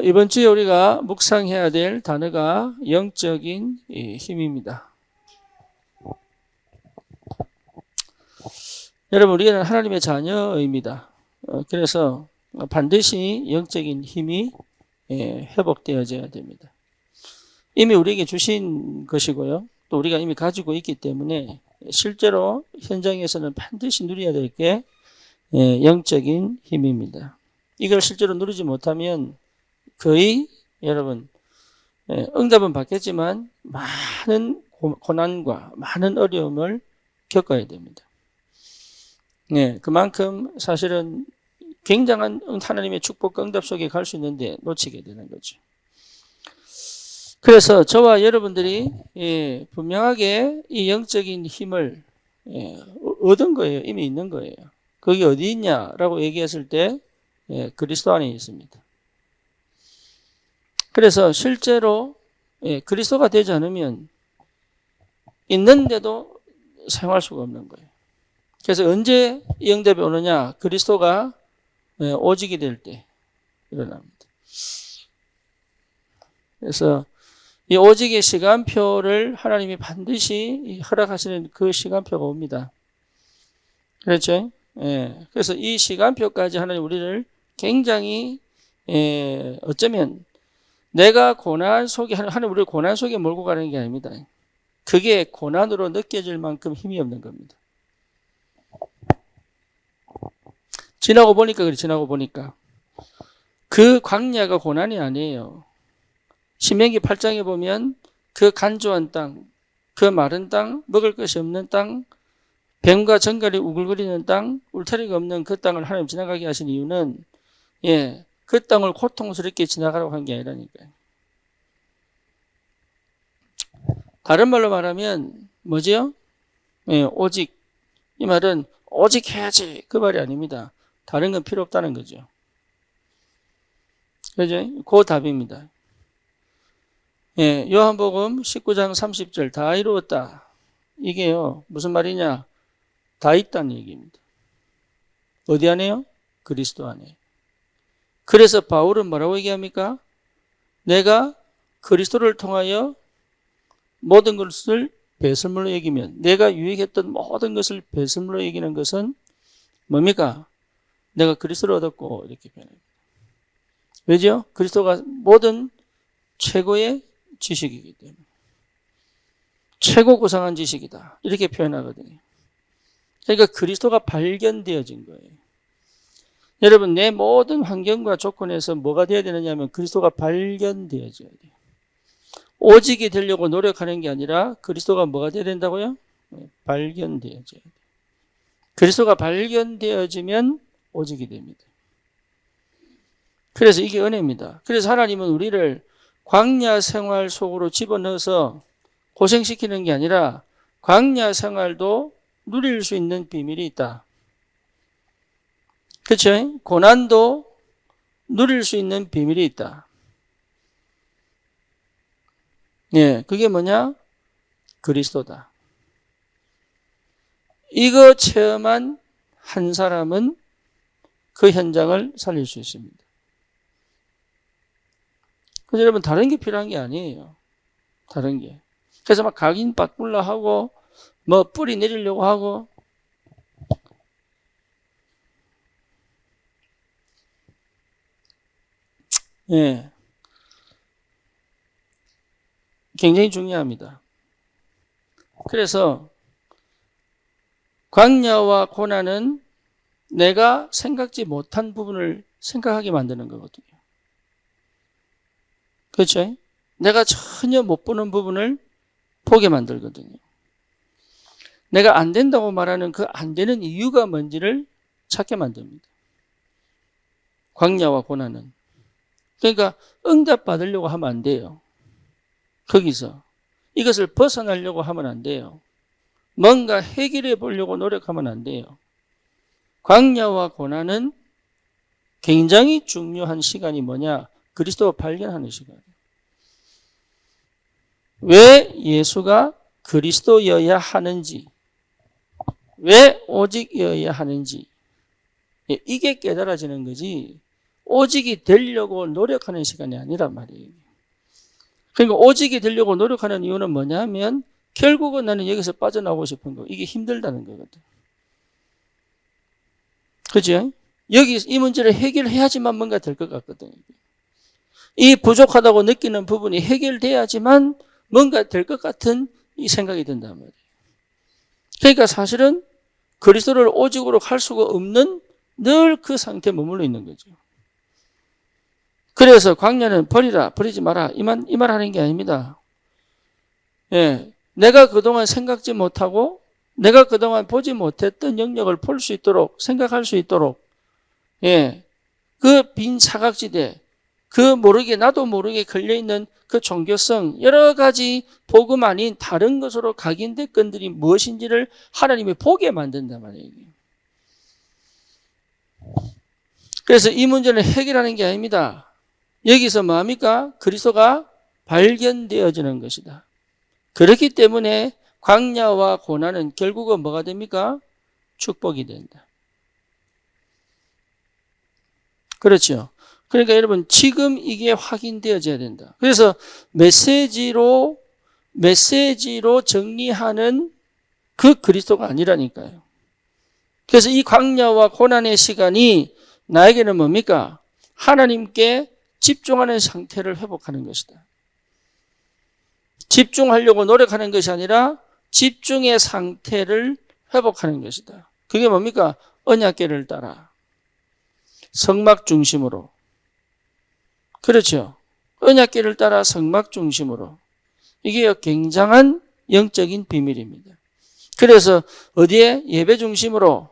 이번 주에 우리가 묵상해야 될 단어가 영적인 힘입니다. 여러분, 우리는 하나님의 자녀입니다. 그래서 반드시 영적인 힘이 회복되어져야 됩니다. 이미 우리에게 주신 것이고요. 또 우리가 이미 가지고 있기 때문에 실제로 현장에서는 반드시 누려야 될 게 영적인 힘입니다. 이걸 실제로 누리지 못하면 거의 여러분 응답은 받겠지만 많은 고난과 많은 어려움을 겪어야 됩니다. 그만큼 사실은 굉장한 하나님의 축복과 응답 속에 갈 수 있는데 놓치게 되는 거죠. 그래서 저와 여러분들이 분명하게 이 영적인 힘을 얻은 거예요. 이미 있는 거예요. 그게 어디 있냐라고 얘기했을 때 그리스도 안에 있습니다. 그래서 실제로 그리스도가 되지 않으면 있는데도 사용할 수가 없는 거예요. 그래서 언제 이 응답이 오느냐? 그리스도가 오직이 될 때 일어납니다. 그래서 이 오직의 시간표를 하나님이 반드시 허락하시는 그 시간표가 옵니다. 그렇죠? 그래서 이 시간표까지 하나님 우리를 굉장히 어쩌면 내가 고난 속에, 하나님 우리를 고난 속에 몰고 가는 게 아닙니다. 그게 고난으로 느껴질 만큼 힘이 없는 겁니다. 지나고 보니까. 그 광야가 고난이 아니에요. 신명기 8장에 보면 그 간조한 땅, 그 마른 땅, 먹을 것이 없는 땅, 뱀과 정갈이 우글거리는 땅, 울타리가 없는 그 땅을 하나님 지나가게 하신 이유는 그 땅을 고통스럽게 지나가라고 한 게 아니라니까요. 다른 말로 말하면 뭐죠? 오직. 이 말은 오직 해야지 그 말이 아닙니다. 다른 건 필요 없다는 거죠. 그죠? 그 답입니다. 요한복음 19장 30절 다 이루었다. 이게요 무슨 말이냐? 다 있다는 얘기입니다. 어디 안에요? 그리스도 안에. 그래서 바울은 뭐라고 얘기합니까? 내가 그리스도를 통하여 모든 것을 배설물로 여기면, 내가 유익했던 모든 것을 배설물로 여기는 것은 뭡니까? 내가 그리스도를 얻었고 이렇게 표현합니다. 왜죠? 그리스도가 모든 최고의 지식이기 때문에. 최고 고상한 지식이다. 이렇게 표현하거든요. 그러니까 그리스도가 발견되어진 거예요. 여러분, 내 모든 환경과 조건에서 뭐가 되어야 되느냐 하면 그리스도가 발견되어져야 돼요. 오직이 되려고 노력하는 게 아니라 그리스도가 뭐가 되어야 된다고요? 발견되어져야 돼요. 그리스도가 발견되어지면 오직이 됩니다. 그래서 이게 은혜입니다. 그래서 하나님은 우리를 광야 생활 속으로 집어넣어서 고생시키는 게 아니라 광야 생활도 누릴 수 있는 비밀이 있다. 그렇죠? 고난도 누릴 수 있는 비밀이 있다. 그게 뭐냐? 그리스도다. 이거 체험한 한 사람은 그 현장을 살릴 수 있습니다. 그래서 여러분 다른 게 필요한 게 아니에요. 다른 게. 그래서 막 각인 바꾸려 하고 뭐 뿌리 내리려고 하고 굉장히 중요합니다. 그래서 광야와 고난은 내가 생각지 못한 부분을 생각하게 만드는 거거든요. 그렇죠? 내가 전혀 못 보는 부분을 보게 만들거든요. 내가 안 된다고 말하는 그 안 되는 이유가 뭔지를 찾게 만듭니다. 광야와 고난은. 그러니까 응답 받으려고 하면 안 돼요. 거기서. 이것을 벗어나려고 하면 안 돼요. 뭔가 해결해 보려고 노력하면 안 돼요. 광야와 고난은 굉장히 중요한 시간이 뭐냐? 그리스도를 발견하는 시간이에요. 왜 예수가 그리스도여야 하는지, 왜 오직여야 하는지, 이게 깨달아지는 거지. 오직이 되려고 노력하는 시간이 아니란 말이에요. 그러니까 오직이 되려고 노력하는 이유는 뭐냐면 결국은 나는 여기서 빠져나오고 싶은 거. 이게 힘들다는 거거든. 그죠? 여기 이 문제를 해결해야지만 뭔가 될 것 같거든. 이 부족하다고 느끼는 부분이 해결돼야지만 뭔가 될 것 같은 이 생각이 든단 말이에요. 그러니까 사실은 그리스도를 오직으로 갈 수가 없는 늘 그 상태에 머물러 있는 거죠. 그래서 광야는 버리라, 버리지 마라. 이 말 하는 게 아닙니다. 예. 내가 그동안 생각지 못하고 내가 그동안 보지 못했던 영역을 볼 수 있도록 생각할 수 있도록 예. 그 빈 사각지대 그 모르게 나도 모르게 걸려있는 그 종교성 여러 가지 복음 아닌 다른 것으로 각인된 건들이 무엇인지를 하나님이 보게 만든단 말이에요. 그래서 이 문제는 해결하는 게 아닙니다. 여기서 뭐합니까? 그리스도가 발견되어지는 것이다. 그렇기 때문에 광야와 고난은 결국은 뭐가 됩니까? 축복이 된다. 그렇죠. 그러니까 여러분 지금 이게 확인되어져야 된다. 그래서 메시지로 정리하는 그 그리스도가 아니라니까요. 그래서 이 광야와 고난의 시간이 나에게는 뭡니까? 하나님께 집중하는 상태를 회복하는 것이다. 집중하려고 노력하는 것이 아니라 집중의 상태를 회복하는 것이다. 그게 뭡니까? 언약궤를 따라 성막 중심으로. 그렇죠. 언약궤를 따라 성막 중심으로. 이게 굉장한 영적인 비밀입니다. 그래서 어디에? 예배 중심으로,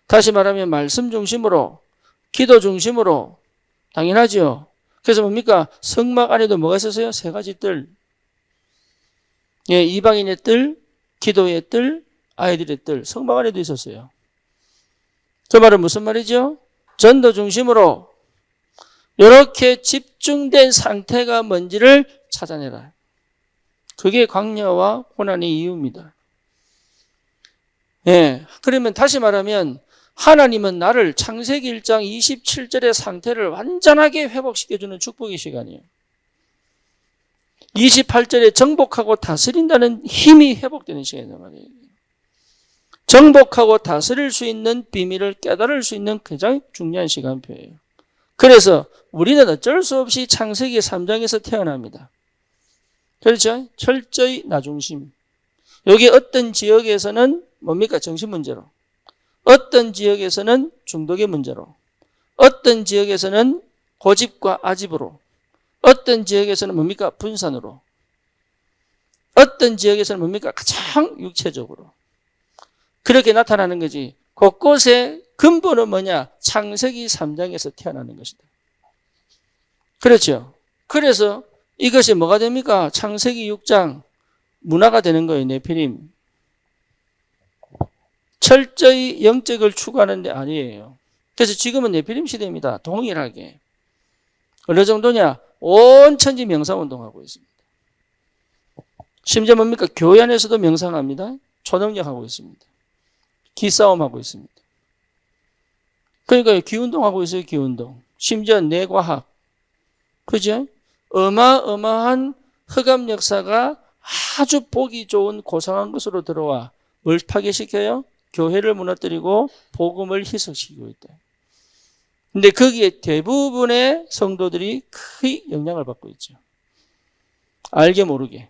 다시 말하면 말씀 중심으로, 기도 중심으로. 당연하죠. 그래서 뭡니까? 성막 안에도 뭐가 있었어요? 세 가지 뜰. 예, 이방인의 뜰, 기도의 뜰, 아이들의 뜰. 성막 안에도 있었어요. 그 말은 무슨 말이죠? 전도 중심으로 이렇게 집중된 상태가 뭔지를 찾아내라. 그게 광야와 고난의 이유입니다. 예, 그러면 다시 말하면 하나님은 나를 창세기 1장 27절의 상태를 완전하게 회복시켜주는 축복의 시간이에요. 28절에 정복하고 다스린다는 힘이 회복되는 시간이란 말이에요. 정복하고 다스릴 수 있는 비밀을 깨달을 수 있는 굉장히 중요한 시간표예요. 그래서 우리는 어쩔 수 없이 창세기 3장에서 태어납니다. 그렇죠? 철저히 나중심. 여기 어떤 지역에서는 뭡니까? 정신 문제로. 어떤 지역에서는 중독의 문제로. 어떤 지역에서는 고집과 아집으로. 어떤 지역에서는 뭡니까? 분산으로. 어떤 지역에서는 뭡니까? 가장 육체적으로. 그렇게 나타나는 거지. 곳곳에 근본은 뭐냐? 창세기 3장에서 태어나는 것이다. 그렇죠. 그래서 이것이 뭐가 됩니까? 창세기 6장 문화가 되는 거예요. 네피림. 철저히 영적을 추구하는 데 아니에요. 그래서 지금은 네피림 시대입니다. 동일하게. 어느 정도냐? 온 천지 명상운동하고 있습니다. 심지어 뭡니까? 교회 안에서도 명상합니다. 초능력하고 있습니다. 기싸움하고 있습니다. 그러니까 기운동하고 있어요. 기운동. 심지어 뇌과학. 그죠? 어마어마한 흑암 역사가 아주 보기 좋은 고상한 것으로 들어와 뭘 파괴시켜요? 교회를 무너뜨리고 복음을 희석시키고 있다. 근데 거기에 대부분의 성도들이 크게 영향을 받고 있죠. 알게 모르게.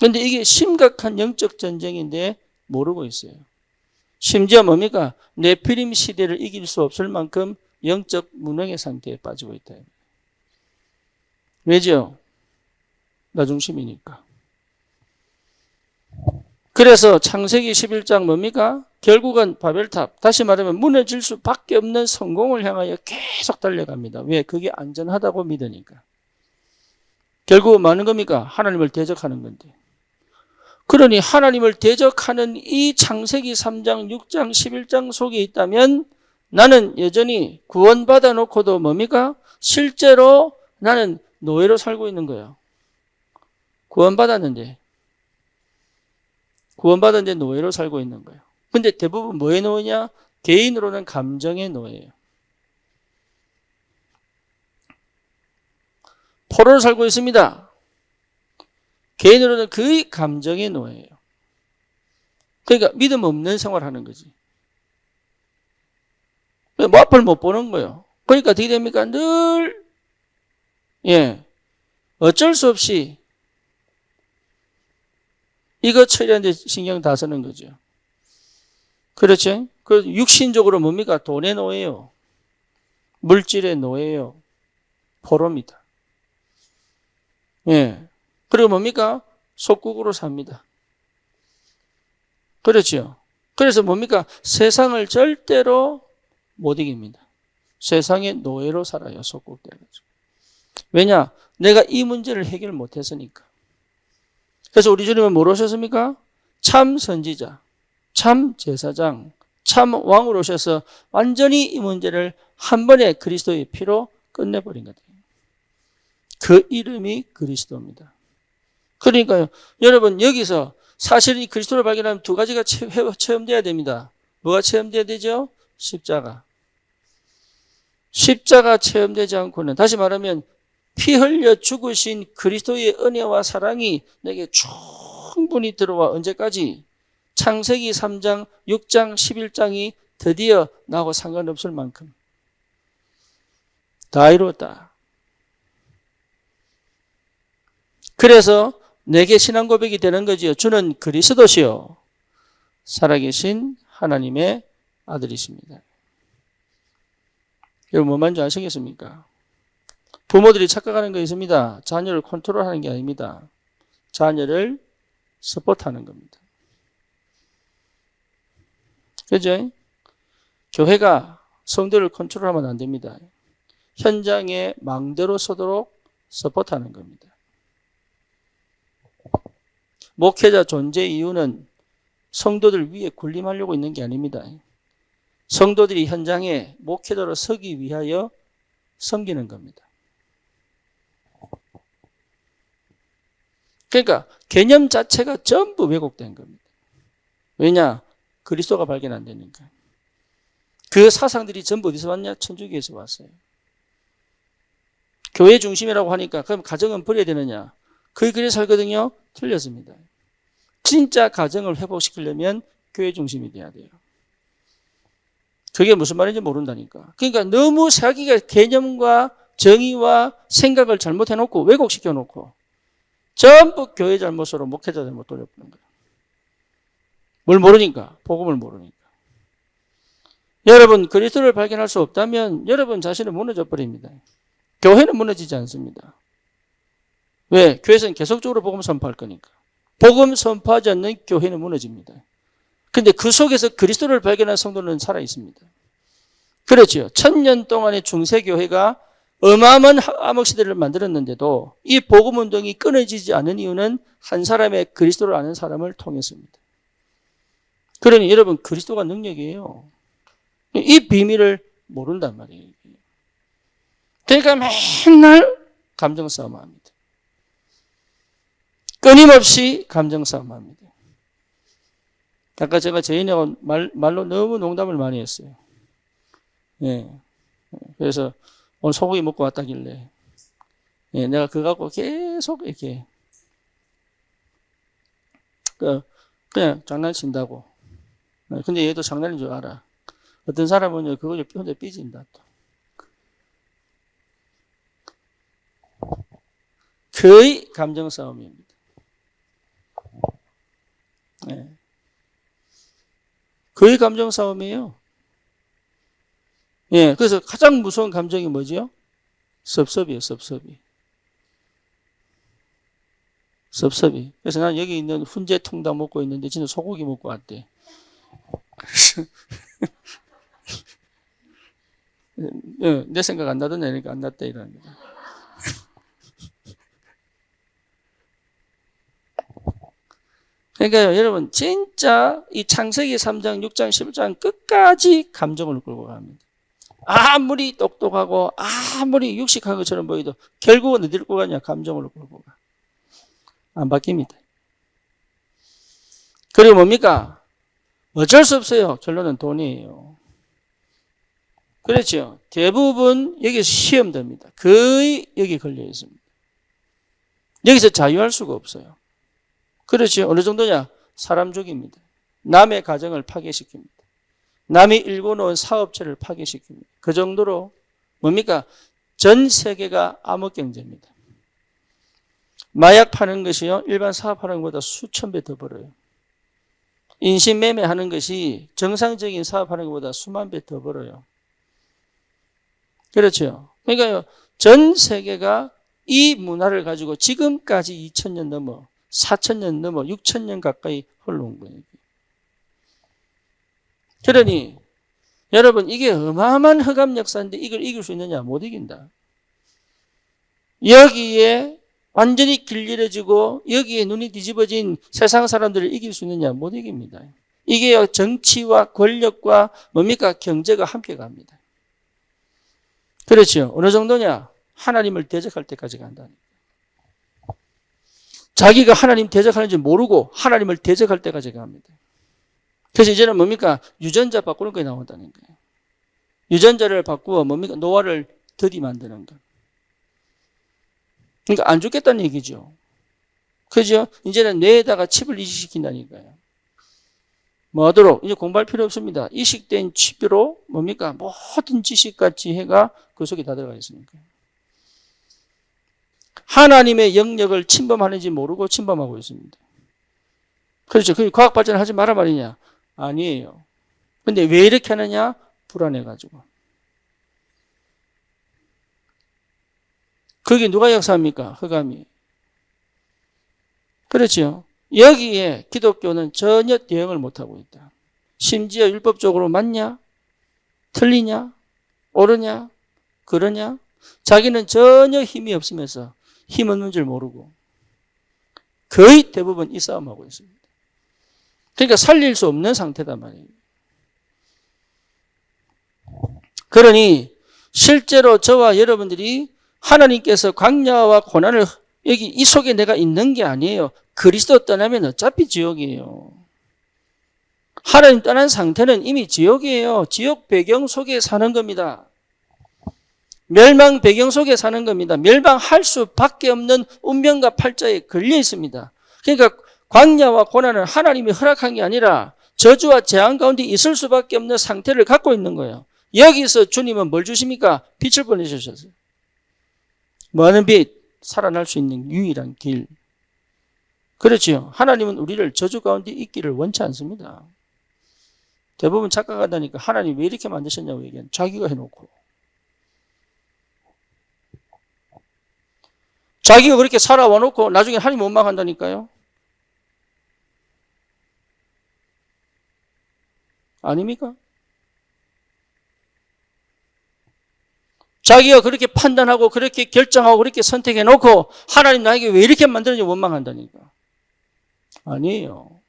근데 이게 심각한 영적 전쟁인데 모르고 있어요. 심지어 뭡니까? 네피림 시대를 이길 수 없을 만큼 영적 무능의 상태에 빠지고 있다. 왜죠? 나 중심이니까. 그래서 창세기 11장 뭡니까? 결국은 바벨탑, 다시 말하면 무너질 수밖에 없는 성공을 향하여 계속 달려갑니다. 왜? 그게 안전하다고 믿으니까. 결국은 뭐 하는 겁니까? 하나님을 대적하는 건데. 그러니 하나님을 대적하는 이 창세기 3장, 6장, 11장 속에 있다면 나는 여전히 구원받아 놓고도 뭡니까? 실제로 나는 노예로 살고 있는 거예요. 구원받았는데 노예로 살고 있는 거예요. 근데 대부분 뭐의 노예냐? 개인으로는 감정의 노예예요. 포로로 살고 있습니다. 개인으로는 거의 감정의 노예예요. 그러니까 믿음 없는 생활하는 거지. 뭐 앞을 못 보는 거예요. 그러니까 어떻게 됩니까? 늘 어쩔 수 없이 이거 처리하는데 신경 다 쓰는 거죠. 그렇죠? 그 육신적으로 뭡니까? 돈의 노예요. 물질의 노예요. 포로입니다. 그리고 뭡니까? 속국으로 삽니다. 그렇죠? 그래서 뭡니까? 세상을 절대로 못 이깁니다. 세상의 노예로 살아요. 속국돼가지고. 왜냐? 내가 이 문제를 해결 못했으니까. 그래서 우리 주님은 뭐로 오셨습니까? 참 선지자, 참 제사장, 참 왕으로 오셔서 완전히 이 문제를 한 번에 그리스도의 피로 끝내버린 거예요. 그 이름이 그리스도입니다. 그러니까요, 여러분 여기서 사실 이 그리스도를 발견하면 두 가지가 체험돼야 됩니다. 뭐가 체험돼야 되죠? 십자가. 십자가 체험되지 않고는, 다시 말하면 피 흘려 죽으신 그리스도의 은혜와 사랑이 내게 충분히 들어와 언제까지? 창세기 3장, 6장, 11장이 드디어 나하고 상관없을 만큼 다 이루었다. 그래서 내게 신앙 고백이 되는 거지요. 주는 그리스도시요 살아계신 하나님의 아들이십니다. 여러분 뭐 말인지 아시겠습니까? 부모들이 착각하는 거 있습니다. 자녀를 컨트롤하는 게 아닙니다. 자녀를 서포트하는 겁니다. 그죠? 교회가 성도를 컨트롤하면 안 됩니다. 현장에 망대로 서도록 서포트하는 겁니다. 목회자 존재 이유는 성도들 위에 군림하려고 있는 게 아닙니다. 성도들이 현장에 목회자로 서기 위하여 섬기는 겁니다. 그러니까 개념 자체가 전부 왜곡된 겁니다. 왜냐? 그리스도가 발견 안 되니까. 그 사상들이 전부 어디서 왔냐? 천주교에서 왔어요. 교회 중심이라고 하니까 그럼 가정은 버려야 되느냐? 거의 그래 살거든요. 틀렸습니다. 진짜 가정을 회복시키려면 교회 중심이 돼야 돼요. 그게 무슨 말인지 모른다니까. 그러니까 너무 자기가 개념과 정의와 생각을 잘못해놓고 왜곡시켜놓고 전부 교회 잘못으로 목회자 잘못 돌려보는 거예요. 뭘 모르니까? 복음을 모르니까. 여러분 그리스도를 발견할 수 없다면 여러분 자신은 무너져 버립니다. 교회는 무너지지 않습니다. 왜? 교회에서는 계속적으로 복음 선포할 거니까. 복음 선포하지 않는 교회는 무너집니다. 근데 그 속에서 그리스도를 발견한 성도는 살아 있습니다. 그렇죠. 1000년 동안의 중세교회가 어마어마한 암흑시대를 만들었는데도 이 복음운동이 끊어지지 않은 이유는 한 사람의 그리스도를 아는 사람을 통해서입니다. 그러니 여러분 그리스도가 능력이에요. 이 비밀을 모른단 말이에요. 그러니까 맨날 감정 싸움합니다. 끊임없이 감정 싸움합니다. 아까 제가 제인하고 말로 너무 농담을 많이 했어요. 그래서 오늘 소고기 먹고 왔다길래 내가 그거 갖고 계속 이렇게 그냥 장난친다고. 근데 얘도 장난인 줄 알아. 어떤 사람은 그거 혼자 삐진다 또. 거의 감정 싸움입니다. 거의 감정 싸움이에요. 그래서 가장 무서운 감정이 뭐죠? 섭섭이에요, 섭섭이. 섭섭이. 그래서 난 여기 있는 훈제 통닭 먹고 있는데 진짜 소고기 먹고 왔대. 내 생각 안 나던 애니까 안 났다 이러는 거야. 그러니까요, 여러분, 진짜 이 창세기 3장, 6장, 11장 끝까지 감정을 끌고 갑니다. 아무리 똑똑하고 아무리 육식한 것처럼 보여도 결국은 어디를 끌고 가냐? 감정을 끌고 가. 안 바뀝니다. 그리고 뭡니까? 어쩔 수 없어요. 결론은 돈이에요. 그렇죠. 대부분 여기서 시험 됩니다. 거의 여기 걸려 있습니다. 여기서 자유할 수가 없어요. 그렇죠. 어느 정도냐? 사람 죽입니다. 남의 가정을 파괴시킵니다. 남이 일궈 놓은 사업체를 파괴시킵니다. 그 정도로 뭡니까? 전 세계가 암흑 경제입니다. 마약 파는 것이요, 일반 사업하는 것보다 수천 배 더 벌어요. 인신매매하는 것이 정상적인 사업하는 것보다 수만 배 더 벌어요. 그렇죠. 그러니까 전 세계가 이 문화를 가지고 지금까지 2000년 넘어, 4000년 넘어, 6000년 가까이 흘러온 거예요. 그러니 여러분, 이게 어마어마한 흑암 역사인데 이걸 이길 수 있느냐? 못 이긴다. 여기에 완전히 길들여지고 여기에 눈이 뒤집어진 세상 사람들을 이길 수 있느냐? 못 이깁니다. 이게 정치와 권력과 뭡니까? 경제가 함께 갑니다. 그렇죠. 어느 정도냐? 하나님을 대적할 때까지 간다. 자기가 하나님 대적하는지 모르고 하나님을 대적할 때까지 갑니다. 그래서 이제는 뭡니까? 유전자 바꾸는 게 나온다는 거예요. 유전자를 바꾸어 뭡니까? 노화를 더디 만드는 거. 그러니까 안 죽겠다는 얘기죠. 그죠? 이제는 뇌에다가 칩을 이식시킨다니까요. 뭐 하도록? 이제 공부할 필요 없습니다. 이식된 칩으로 뭡니까? 모든 지식과 지혜가 그 속에 다 들어가 있으니까. 하나님의 영역을 침범하는지 모르고 침범하고 있습니다. 그렇죠. 그 과학 발전을 하지 마라 말이냐? 아니에요. 근데 왜 이렇게 하느냐? 불안해가지고. 그게 누가 역사합니까? 흑암이. 그렇죠. 여기에 기독교는 전혀 대응을 못하고 있다. 심지어 율법적으로 맞냐? 틀리냐? 옳으냐? 그러냐? 자기는 전혀 힘이 없으면서 힘 없는 줄 모르고 거의 대부분 이 싸움하고 있습니다. 그러니까 살릴 수 없는 상태단 말이에요. 그러니 실제로 저와 여러분들이 하나님께서 광야와 고난을 여기 이 속에 내가 있는 게 아니에요. 그리스도 떠나면 어차피 지옥이에요. 하나님 떠난 상태는 이미 지옥이에요. 지옥 배경 속에 사는 겁니다. 멸망 배경 속에 사는 겁니다. 멸망할 수밖에 없는 운명과 팔자에 걸려 있습니다. 그러니까 광야와 고난은 하나님이 허락한 게 아니라 저주와 재앙 가운데 있을 수밖에 없는 상태를 갖고 있는 거예요. 여기서 주님은 뭘 주십니까? 빛을 보내주셨어요. 뭐하는 빛? 살아날 수 있는 유일한 길. 그렇죠. 하나님은 우리를 저주 가운데 있기를 원치 않습니다. 대부분 착각하다니까 하나님 왜 이렇게 만드셨냐고 얘기하는 자기가 해놓고. 자기가 그렇게 살아와 놓고 나중에 하나님 원망한다니까요. 아닙니까? 자기가 그렇게 판단하고 그렇게 결정하고 그렇게 선택해 놓고 하나님 나에게 왜 이렇게 만들었는지 원망한다니까. 아니에요.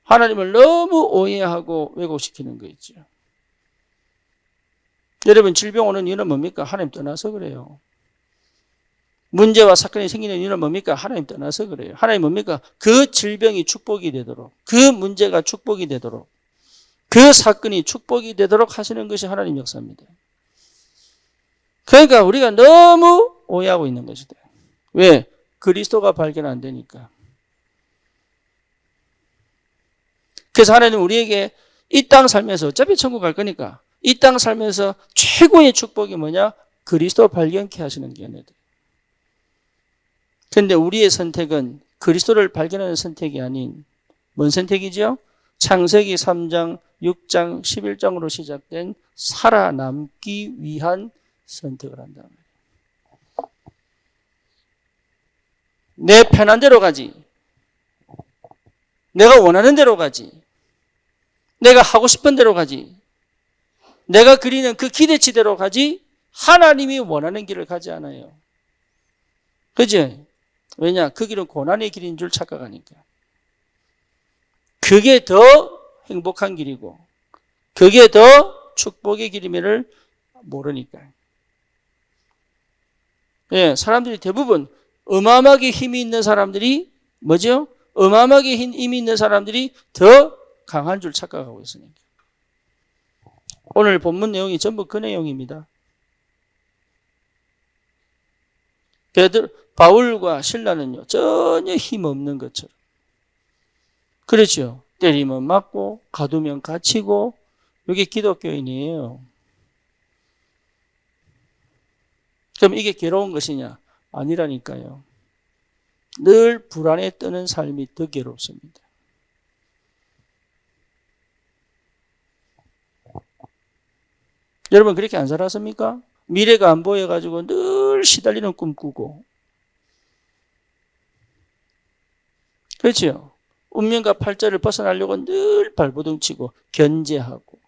하나님을 너무 오해하고 왜곡시키는 거 있죠. 여러분, 질병 오는 이유는 뭡니까? 하나님 떠나서 그래요. 문제와 사건이 생기는 이유는 뭡니까? 하나님 떠나서 그래요. 하나님 뭡니까? 그 질병이 축복이 되도록, 그 문제가 축복이 되도록, 그 사건이 축복이 되도록 하시는 것이 하나님 역사입니다. 그러니까 우리가 너무 오해하고 있는 것이다. 왜? 그리스도가 발견 안 되니까. 그래서 하나님 우리에게 이 땅 살면서 어차피 천국 갈 거니까 이 땅 살면서 최고의 축복이 뭐냐? 그리스도 발견케 하시는 게 아니라. 그런데 우리의 선택은 그리스도를 발견하는 선택이 아닌 뭔 선택이죠? 창세기 3장, 6장, 11장으로 시작된 살아남기 위한 선택을 한다. 내 편한 대로 가지. 내가 원하는 대로 가지. 내가 하고 싶은 대로 가지. 내가 그리는 그 기대치대로 가지 하나님이 원하는 길을 가지 않아요. 그죠? 왜냐? 그 길은 고난의 길인 줄 착각하니까. 그게 더 행복한 길이고 그게 더 축복의 길임을 모르니까. 예, 사람들이 대부분 어마어마하게 힘이 있는 사람들이 뭐죠? 어마어마하게 힘이 있는 사람들이 더 강한 줄 착각하고 있으니까. 오늘 본문 내용이 전부 그 내용입니다. 바울과 신라는요, 전혀 힘없는 것처럼. 그렇죠. 때리면 맞고, 가두면 갇히고, 이게 기독교인이에요. 그럼 이게 괴로운 것이냐? 아니라니까요. 늘 불안에 떠는 삶이 더 괴롭습니다. 여러분 그렇게 안 살았습니까? 미래가 안 보여가지고 늘 시달리는 꿈 꾸고. 그렇죠? 운명과 팔자를 벗어나려고 늘 발버둥 치고 견제하고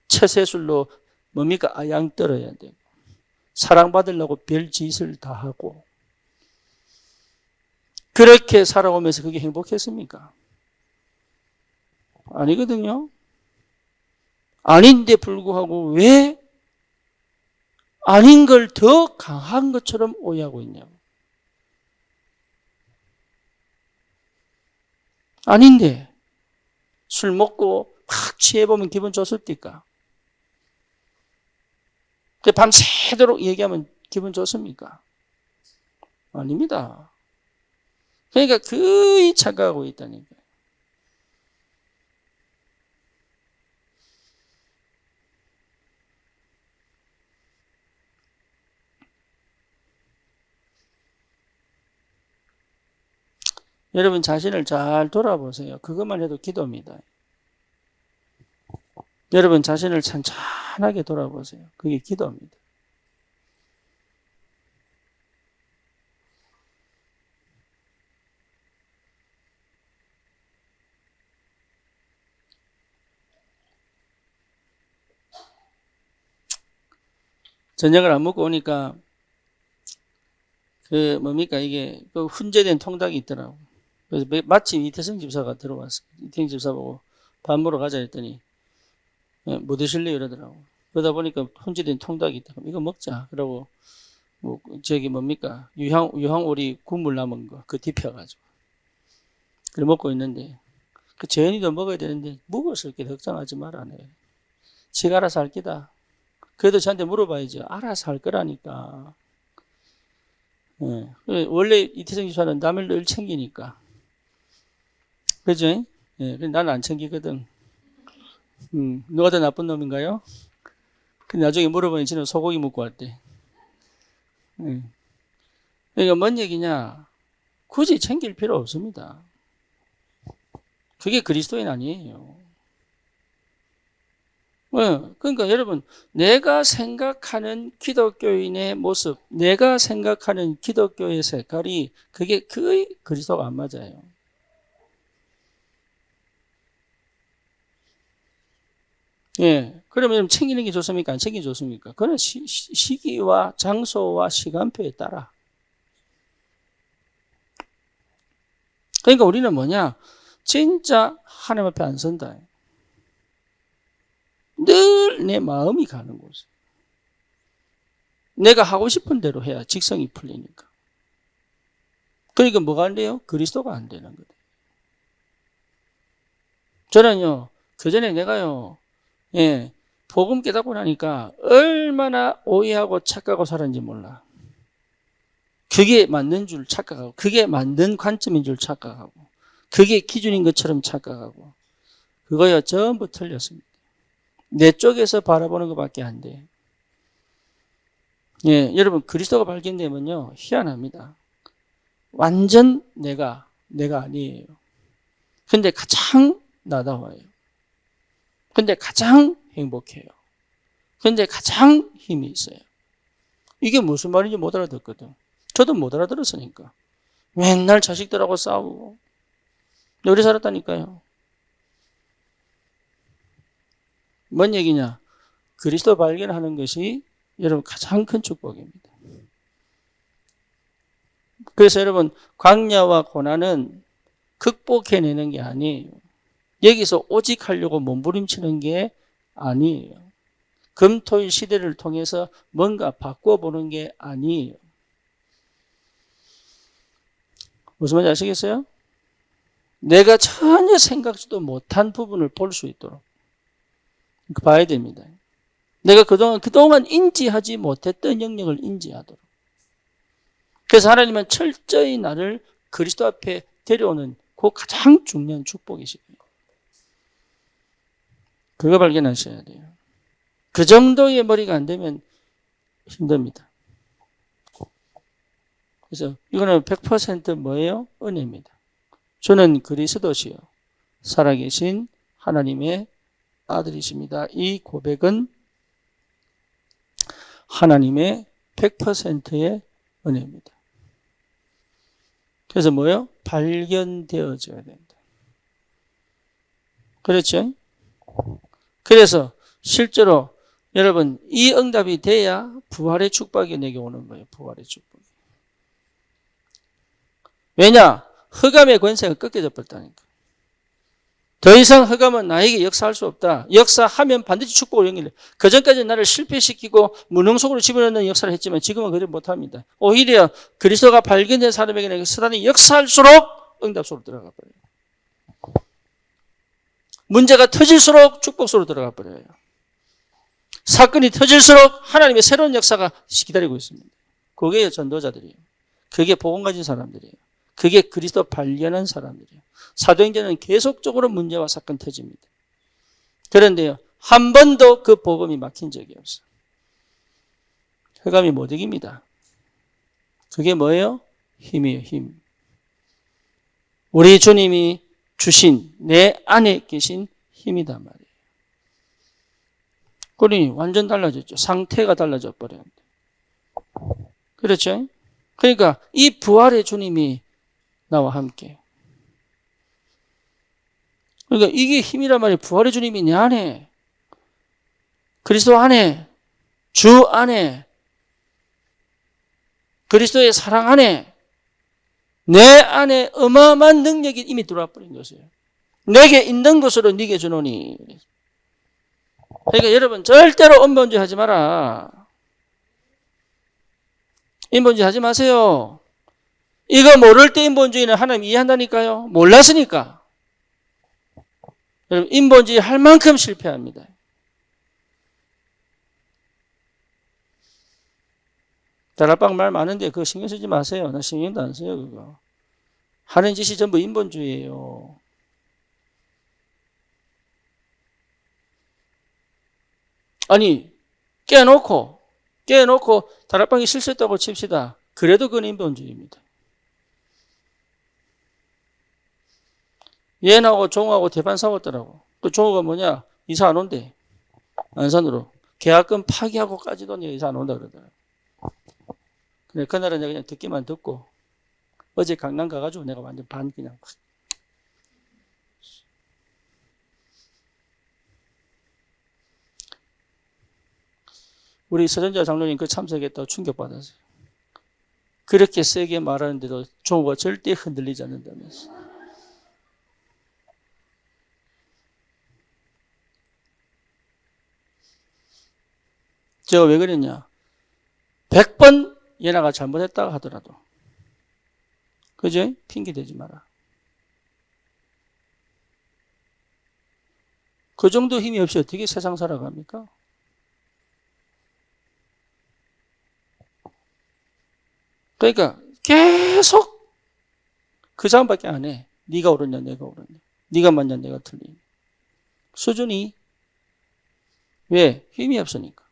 처세술로 뭡니까? 아양 떨어야 되고 사랑받으려고 별짓을 다 하고 그렇게 살아오면서 그게 행복했습니까? 아니거든요. 아닌데 불구하고 왜 아닌 걸 더 강한 것처럼 오해하고 있냐고. 아닌데 술 먹고 막 취해보면 기분 좋습니까? 밤새도록 얘기하면 기분 좋습니까? 아닙니다. 그러니까 거의 착각하고 있다니까. 여러분 자신을 잘 돌아보세요. 그것만 해도 기도입니다. 여러분 자신을 찬찬하게 돌아보세요. 그게 기도입니다. 저녁을 안 먹고 오니까 이게 훈제된 통닭이 있더라고. 그래서 마침 이태성 집사가 들어왔어. 이태성 집사 보고 밥 먹으러 가자 했더니 뭐 드실래요? 이러더라고. 그러다 보니까 훈제된 통닭이 있다. 이거 먹자. 그러고 유황오리 국물 남은 거 그거 뒤펴가지고 그래 먹고 있는데 그 재현이도 먹어야 되는데 무거워서 걱정하지 말라네. 지가 알아서 할 기다. 그래도 저한테 물어봐야죠. 알아서 할 거라니까. 원래 이태성 집사는 남을 늘 챙기니까. 그죠? 나는 안 챙기거든. 누가 더 나쁜 놈인가요? 근데 나중에 물어보니 지는 소고기 먹고 왔대. 그러니까 뭔 얘기냐? 굳이 챙길 필요 없습니다. 그게 그리스도인 아니에요. 그러니까 여러분, 내가 생각하는 기독교인의 모습, 내가 생각하는 기독교의 색깔이 그게 거의 그리스도가 안 맞아요. 그러면 챙기는 게 좋습니까? 안 챙기는 게 좋습니까? 그건 시기와 장소와 시간표에 따라. 그러니까 우리는 뭐냐? 진짜 하나님 앞에 안 선다. 늘 내 마음이 가는 곳에. 내가 하고 싶은 대로 해야 직성이 풀리니까. 그러니까 뭐가 안 돼요? 그리스도가 안 되는 거예요. 저는요, 그전에 내가요, 복음 깨닫고 나니까 얼마나 오해하고 착각하고 살았는지 몰라. 그게 맞는 줄 착각하고, 그게 맞는 관점인 줄 착각하고, 그게 기준인 것처럼 착각하고, 그거요, 전부 틀렸습니다. 내 쪽에서 바라보는 것밖에 안 돼. 여러분, 그리스도가 발견되면요, 희한합니다. 완전 내가 아니에요. 근데 가장 나다워요. 근데 가장 행복해요. 근데 가장 힘이 있어요. 이게 무슨 말인지 못 알아듣거든. 저도 못 알아들었으니까. 맨날 자식들하고 싸우고. 오래 살았다니까요. 뭔 얘기냐? 그리스도 발견하는 것이 여러분 가장 큰 축복입니다. 그래서 여러분 광야와 고난은 극복해내는 게 아니에요. 여기서 오직 하려고 몸부림치는 게 아니에요. 금토일 시대를 통해서 뭔가 바꿔보는 게 아니에요. 무슨 말인지 아시겠어요? 내가 전혀 생각지도 못한 부분을 볼 수 있도록 봐야 됩니다. 내가 그동안 인지하지 못했던 영역을 인지하도록. 그래서 하나님은 철저히 나를 그리스도 앞에 데려오는 그 가장 중요한 축복이시고요. 그거 발견하셔야 돼요. 그 정도의 머리가 안 되면 힘듭니다. 그래서 이거는 100% 뭐예요? 은혜입니다. 저는 그리스도시요 살아계신 하나님의 아들이십니다. 이 고백은 하나님의 100%의 은혜입니다. 그래서 뭐예요? 발견되어져야 된다. 그렇죠? 그래서 실제로 여러분 이 응답이 돼야 부활의 축복이 내게 오는 거예요. 부활의 축복. 왜냐? 흑암의 권세가 꺾여져 버렸다니까. 더 이상 흑암은 나에게 역사할 수 없다. 역사하면 반드시 축복을 연결해. 그전까지는 나를 실패시키고 무능 속으로 집어넣는 역사를 했지만 지금은 그렇게 못합니다. 오히려 그리스도가 발견된 사람에게는 사단이 역사할수록 응답 속으로 들어가 버려요. 문제가 터질수록 축복 속으로 들어가 버려요. 사건이 터질수록 하나님의 새로운 역사가 기다리고 있습니다. 그게 전도자들이에요. 그게 복음 가진 사람들이에요. 그게 그리스도 발견한 사람들이에요. 사도행전은 계속적으로 문제와 사건 터집니다. 그런데요, 한 번도 그 복음이 막힌 적이 없어요. 흑암이 못 이깁니다. 그게 뭐예요? 힘이에요, 힘. 우리 주님이 주신 내 안에 계신 힘이단 말이에요. 그러니 완전 달라졌죠. 상태가 달라져 버렸는데. 그렇죠? 그러니까 이 부활의 주님이 나와 함께. 그러니까 이게 힘이란 말이에요. 부활의 주님이 내 안에, 그리스도 안에, 주 안에, 그리스도의 사랑 안에, 내 안에 어마어마한 능력이 이미 들어와 버린 것이에요. 내게 있는 것으로 네게 주노니. 그러니까 여러분 절대로 음본주의 하지 마라. 인본주의 하지 마세요. 이거 모를 때 인본주의는 하나님 이해한다니까요. 몰랐으니까. 여러분 인본주의 할 만큼 실패합니다. 다락방 말 많은데 그거 신경 쓰지 마세요. 나 신경도 안 써요. 그거. 하는 짓이 전부 인본주의예요. 아니 깨놓고 다락방이 실수했다고 칩시다. 그래도 그건 인본주의입니다. 얘하고 종하고 대판 싸웠더라고. 그 종호가 뭐냐? 이사 안 온대. 안산으로. 계약금 파기하고까지도 이사 안 온다 그러더라고. 근데 그날은 내가 그냥 듣기만 듣고 어제 강남 가가지고 내가 완전 반 그냥 우리 서전자 장로님 그 참석했다고 충격받았어요. 그렇게 세게 말하는데도 종호가 절대 흔들리지 않는다면서. 제가 왜 그랬냐? 100번 얘나가 잘못했다고 하더라도. 그죠? 핑계 대지 마라. 그 정도 힘이 없이 어떻게 세상 살아갑니까? 그러니까 계속 그 자음밖에 안 해. 네가 옳으냐 내가 옳으냐. 네가 맞냐 내가 틀리냐. 수준이 왜? 힘이 없으니까.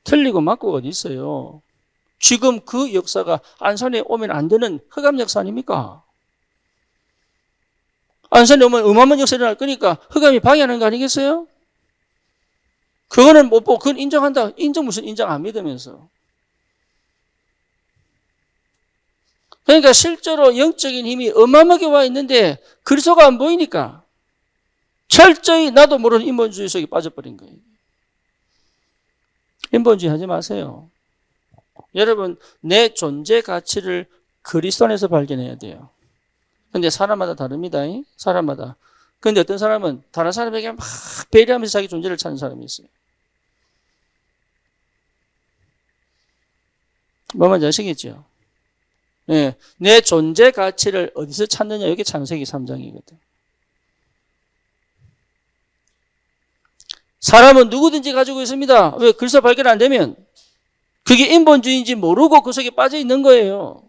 틀리고 맞고가 어디 있어요. 지금 그 역사가 안산에 오면 안 되는 흑암 역사 아닙니까? 안산에 오면 어마어마한 역사가 일어날 거니까 흑암이 방해하는 거 아니겠어요? 그거는 못 보고 그건 인정한다. 인정 무슨 인정 안 믿으면서. 그러니까 실제로 영적인 힘이 어마어마하게 와 있는데 그리스도가 안 보이니까 철저히 나도 모르는 인본주의 속에 빠져버린 거예요. 인본주의 하지 마세요. 여러분 내 존재 가치를 그리스도 안에서 발견해야 돼요. 근데 사람마다 다릅니다. 사람마다. 근데 어떤 사람은 다른 사람에게 막 배려하면서 자기 존재를 찾는 사람이 있어요. 뭐 말인지 아시겠죠? 네, 내 존재 가치를 어디서 찾느냐. 이게 창세기 3장이거든. 사람은 누구든지 가지고 있습니다. 왜? 그리스도 발견 안 되면 그게 인본주의인지 모르고 그 속에 빠져 있는 거예요.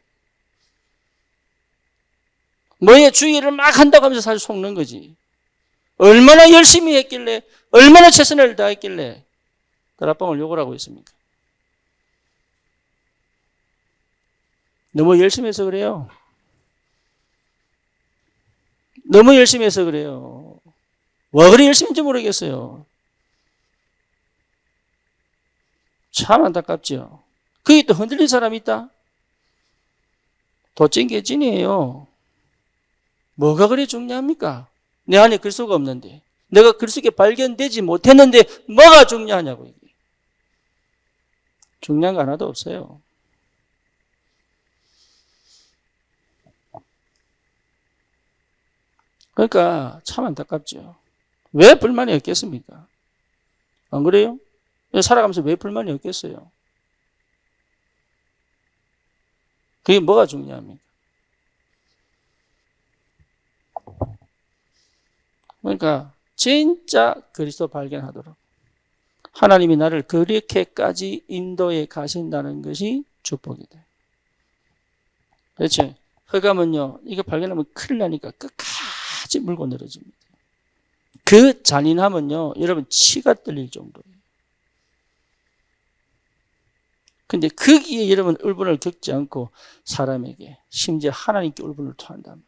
뭐에 주의를 막 한다고 하면서 사실 속는 거지. 얼마나 열심히 했길래, 얼마나 최선을 다했길래 다락방을 욕을 하고 있습니까? 너무 열심히 해서 그래요. 너무 열심히 해서 그래요. 와, 그리 열심인지 모르겠어요. 참 안타깝죠. 그게 또 흔들린 사람이 있다? 도찐개찐이에요. 뭐가 그리 중요합니까? 내 안에 그리스도가 없는데. 내가 그리스도께 발견되지 못했는데 뭐가 중요하냐고. 이게. 중요한 거 하나도 없어요. 그러니까 참 안타깝죠. 왜 불만이 없겠습니까? 안 그래요? 살아가면서 왜 불만이 없겠어요? 그게 뭐가 중요합니까? 그러니까 진짜 그리스도 발견하도록 하나님이 나를 그렇게까지 인도해 가신다는 것이 축복이다. 그렇죠? 흑암은요, 이거 발견하면 큰일 나니까 끝까지 물고 늘어집니다. 그 잔인함은요, 여러분 치가 떨릴 정도예요. 근데 거기에 여러분 울분을 겪지 않고 사람에게, 심지어 하나님께 울분을 토한단 말이에요.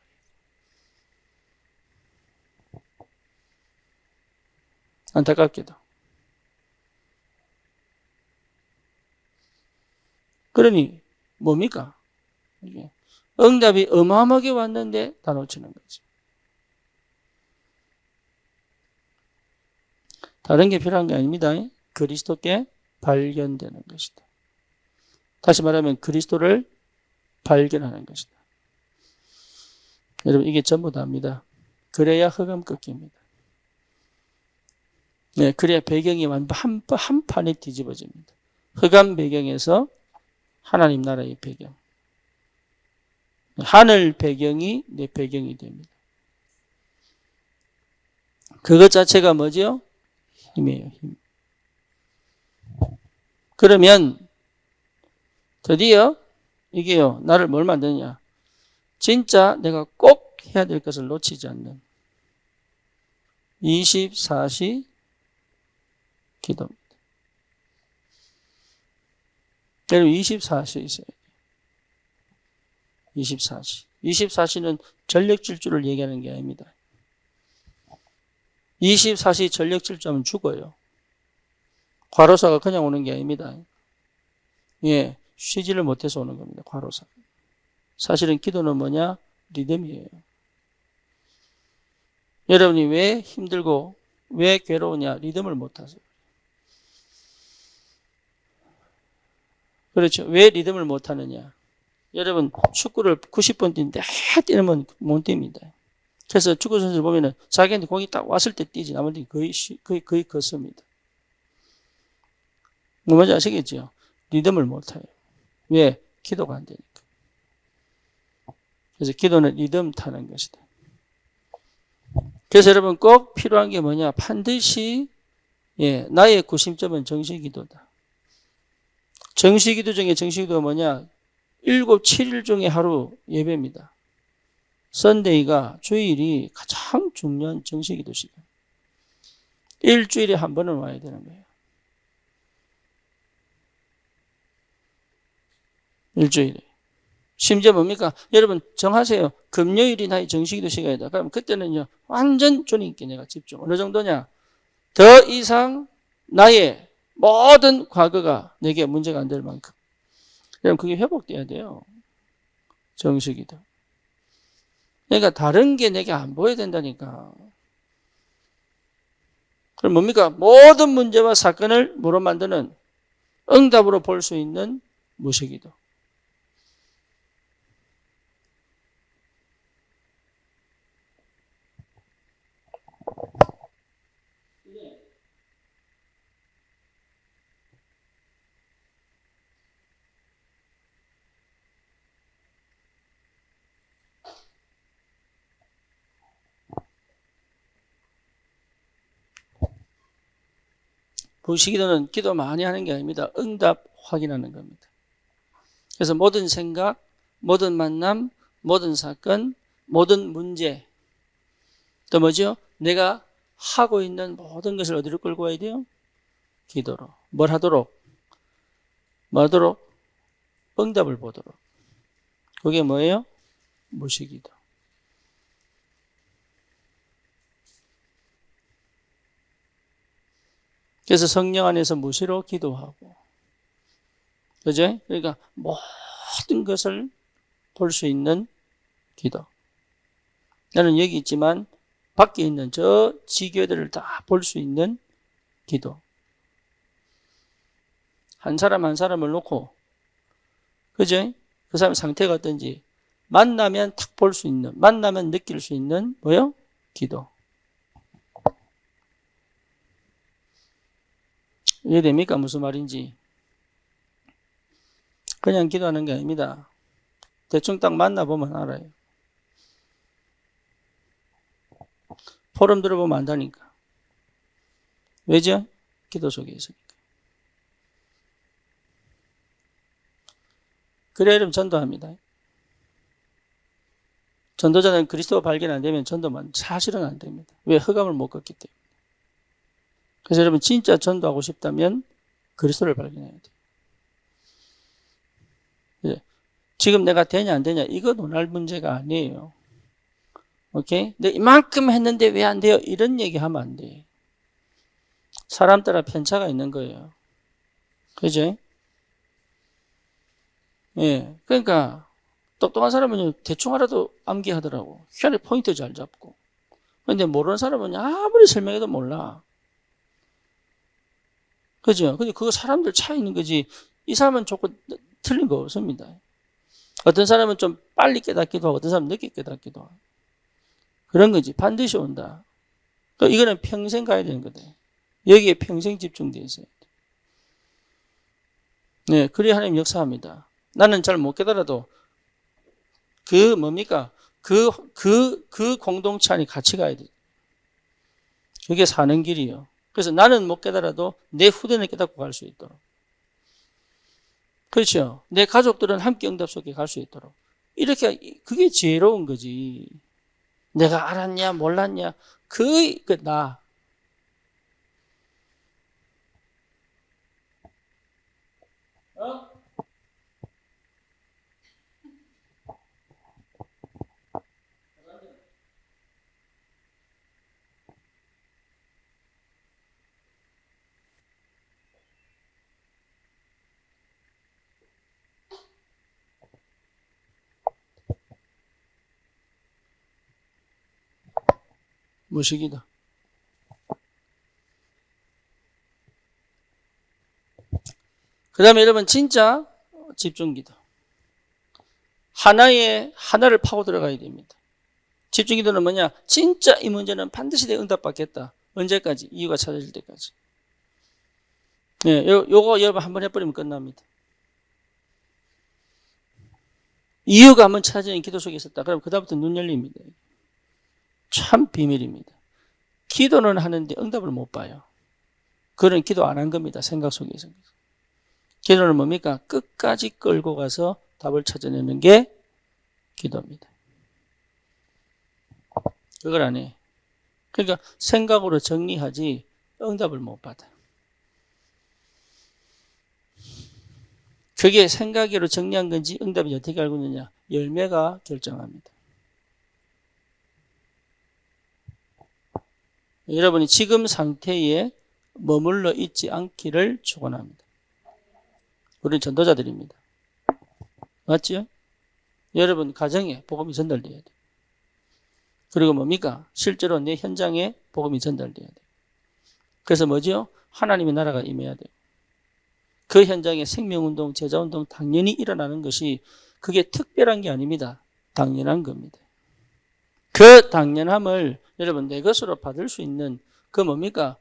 안타깝게도. 그러니 뭡니까? 이게 응답이 어마어마하게 왔는데 다 놓치는 거지. 다른 게 필요한 게 아닙니다. 그리스도께 발견되는 것이다. 다시 말하면 그리스도를 발견하는 것이다. 여러분 이게 전부 다입니다. 그래야 흑암 꺾입니다. 네, 그래야 배경이 한 판에 뒤집어집니다. 흑암 배경에서 하나님 나라의 배경. 하늘 배경이 내 배경이 됩니다. 그것 자체가 뭐죠? 힘이에요, 힘. 그러면 드디어 이게요, 나를 뭘 만드냐? 진짜 내가 꼭 해야 될 것을 놓치지 않는 24시 기도입니다. 여러분 24시 있어요. 24시. 24시는 전력 질주를 얘기하는 게 아닙니다. 24시 전력 질주하면 죽어요. 과로사가 그냥 오는 게 아닙니다. 예, 쉬지를 못해서 오는 겁니다. 과로사. 사실은 기도는 뭐냐? 리듬이에요. 여러분이 왜 힘들고 왜 괴로우냐? 리듬을 못하세요. 그렇죠. 왜 리듬을 못하느냐? 여러분 축구를 90분 뛰는데 뛰면 못 뜁니다. 그래서 축구 선수들 보면은 자기한테 공이 딱 왔을 때 뛰지 나머지 거의 걷습니다. 뭔지 아시겠죠? 리듬을 못해요. 왜? 기도가 안 되니까. 그래서 기도는 리듬 타는 것이다. 그래서 여러분 꼭 필요한 게 뭐냐? 반드시 나의 구심점은 정시기도다. 정시기도 중에 정시기도가 뭐냐? 7, 7일 중에 하루 예배입니다. 선데이가 주일이 가장 중요한 정시기도 시간. 일주일에 한 번은 와야 되는 거예요. 일주일에. 심지어 뭡니까? 여러분 정하세요. 금요일이 나의 정시기도 시간이다. 그럼 그때는요. 완전 주님께 내가 집중. 어느 정도냐? 더 이상 나의 모든 과거가 내게 문제가 안 될 만큼. 그럼 그게 회복돼야 돼요. 정시기도. 그러니까 다른 게 내게 안 보여야 된다니까. 그럼 뭡니까? 모든 문제와 사건을 뭐로 만드는 응답으로 볼 수 있는 무시기도. 무시기도는 기도 많이 하는 게 아닙니다. 응답 확인하는 겁니다. 그래서 모든 생각, 모든 만남, 모든 사건, 모든 문제, 또 뭐죠? 내가 하고 있는 모든 것을 어디로 끌고 와야 돼요? 기도로. 뭘 하도록? 뭐 하도록? 응답을 보도록. 그게 뭐예요? 무시기도. 그래서 성령 안에서 무시로 기도하고. 그죠? 그러니까 모든 것을 볼 수 있는 기도. 나는 여기 있지만 밖에 있는 저 지교들을 다 볼 수 있는 기도. 한 사람 한 사람을 놓고, 그죠? 그 사람의 상태가 어떤지 만나면 탁 볼 수 있는, 만나면 느낄 수 있는 뭐요? 기도. 이해됩니까? 무슨 말인지. 그냥 기도하는 게 아닙니다. 대충 딱 만나보면 알아요. 포럼 들어보면 안다니까. 왜죠? 기도 속에 있으니까. 그래야 여러분 전도합니다. 전도자는 그리스도가 발견 안 되면 전도만 사실은 안 됩니다. 왜? 흑암을 못 걷기 때문에. 그래서 여러분 진짜 전도하고 싶다면 그리스도를 발견해야 돼요. 지금 내가 되냐 안 되냐 이거 논할 문제가 아니에요. 오케이? 근데 이만큼 했는데 왜 안 돼요? 이런 얘기 하면 안 돼. 사람 따라 편차가 있는 거예요. 그죠? 예. 그러니까 똑똑한 사람은 대충 알아도 암기하더라고. 희한하게 포인트 잘 잡고. 근데 모르는 사람은 아무리 설명해도 몰라. 그죠? 근데 그거 사람들 차이 있는 거지. 이 사람은 조금 틀린 거 없습니다. 어떤 사람은 좀 빨리 깨닫기도 하고 어떤 사람은 늦게 깨닫기도 하고. 그런 거지. 반드시 온다. 그러니까 이거는 평생 가야 되는 거다. 여기에 평생 집중되어 있어야 돼. 네, 그래야 하나님 역사합니다. 나는 잘 못 깨달아도 그 뭡니까? 그 공동체 안에 같이 가야 돼. 그게 사는 길이요. 그래서 나는 못 깨달아도 내 후대는 깨닫고 갈 수 있도록. 그렇죠. 내 가족들은 함께 응답 속에 갈 수 있도록. 이렇게, 그게 지혜로운 거지. 내가 알았냐, 몰랐냐. 나. 어? 무식이다. 그 다음에 여러분, 진짜 집중기도. 하나를 파고 들어가야 됩니다. 집중기도는 뭐냐? 진짜 이 문제는 반드시 내 응답받겠다. 언제까지? 이유가 찾아질 때까지. 네, 요거 여러분 한번 해버리면 끝납니다. 이유가 한번 찾아진 기도 속에 있었다. 그럼 그다음부터 눈 열립니다. 참 비밀입니다. 기도는 하는데 응답을 못 봐요. 그런 기도 안 한 겁니다. 생각 속에서. 기도는 뭡니까? 끝까지 끌고 가서 답을 찾아내는 게 기도입니다. 그걸 안 해. 그러니까 생각으로 정리하지 응답을 못 받아요. 그게 생각으로 정리한 건지 응답이 어떻게 알고 있느냐? 열매가 결정합니다. 여러분이 지금 상태에 머물러 있지 않기를 축원합니다. 우리는 전도자들입니다. 맞죠? 여러분 가정에 복음이 전달돼야 돼요. 그리고 뭡니까? 실제로 내 현장에 복음이 전달돼야 돼요. 그래서 뭐죠? 하나님의 나라가 임해야 돼요. 그 현장에 생명운동, 제자운동 당연히 일어나는 것이 그게 특별한 게 아닙니다. 당연한 겁니다. 그 당연함을 여러분 내 것으로 받을 수 있는 그 뭡니까?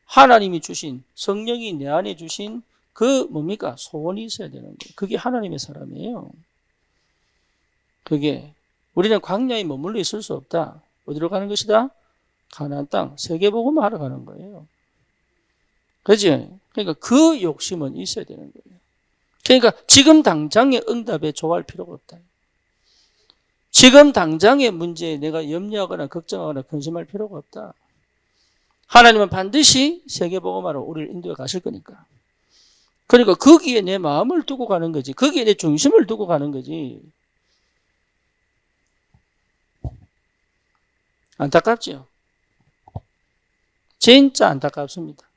하나님이 주신 성령이 내 안에 주신 그 뭡니까? 소원이 있어야 되는 거예요. 그게 하나님의 사람이에요. 그게 우리는 광야에 머물러 있을 수 없다. 어디로 가는 것이다? 가나안 땅 세계복음을 하러 가는 거예요. 그지? 그러니까 그 욕심은 있어야 되는 거예요. 그러니까 지금 당장의 응답에 좋아할 필요가 없다. 지금 당장의 문제에 내가 염려하거나 걱정하거나 근심할 필요가 없다. 하나님은 반드시 세계복음화로 우리를 인도해 가실 거니까. 그러니까 거기에 내 마음을 두고 가는 거지. 거기에 내 중심을 두고 가는 거지. 안타깝죠? 진짜 안타깝습니다.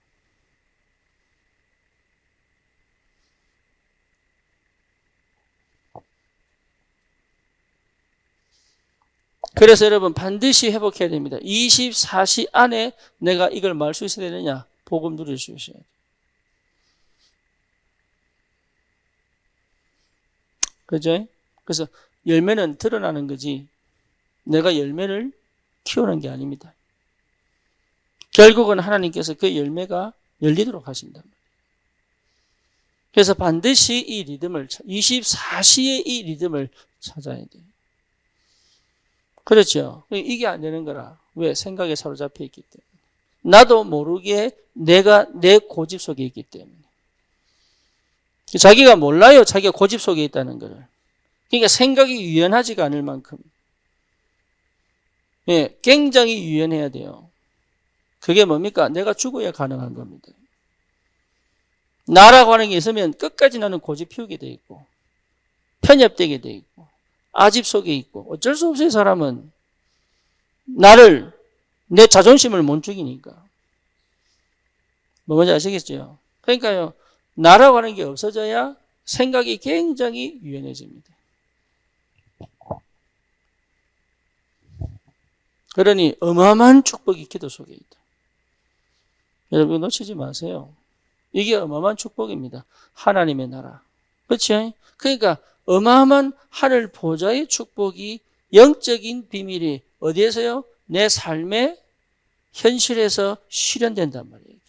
그래서 여러분 반드시 회복해야 됩니다. 24시 안에 내가 이걸 말 수 있어야 되느냐? 복음 누릴 수 있어야 돼요. 그죠? 그래서 열매는 드러나는 거지 내가 열매를 키우는 게 아닙니다. 결국은 하나님께서 그 열매가 열리도록 하신다. 그래서 반드시 이 리듬을 24시에 이 리듬을 찾아야 돼요. 그렇죠. 이게 안 되는 거라. 왜? 생각에 사로잡혀 있기 때문에. 나도 모르게 내가 내 고집 속에 있기 때문에. 자기가 몰라요. 자기가 고집 속에 있다는 거를. 그러니까 생각이 유연하지가 않을 만큼. 예, 굉장히 유연해야 돼요. 그게 뭡니까? 내가 죽어야 가능한 겁니다. 나라고 하는 게 있으면 끝까지 나는 고집 피우게 돼 있고 편협되게 돼 있고 아집 속에 있고 어쩔 수 없어요. 사람은 나를 내 자존심을 못 죽이니까. 뭔지 아시겠죠? 그러니까요. 나라고 하는 게 없어져야 생각이 굉장히 유연해집니다. 그러니 어마어마한 축복이 기도 속에 있다. 여러분 놓치지 마세요. 이게 어마어마한 축복입니다. 하나님의 나라. 그렇죠? 그러니까 어마어마한 하늘 보좌의 축복이 영적인 비밀이 어디에서요? 내 삶의 현실에서 실현된단 말이에요.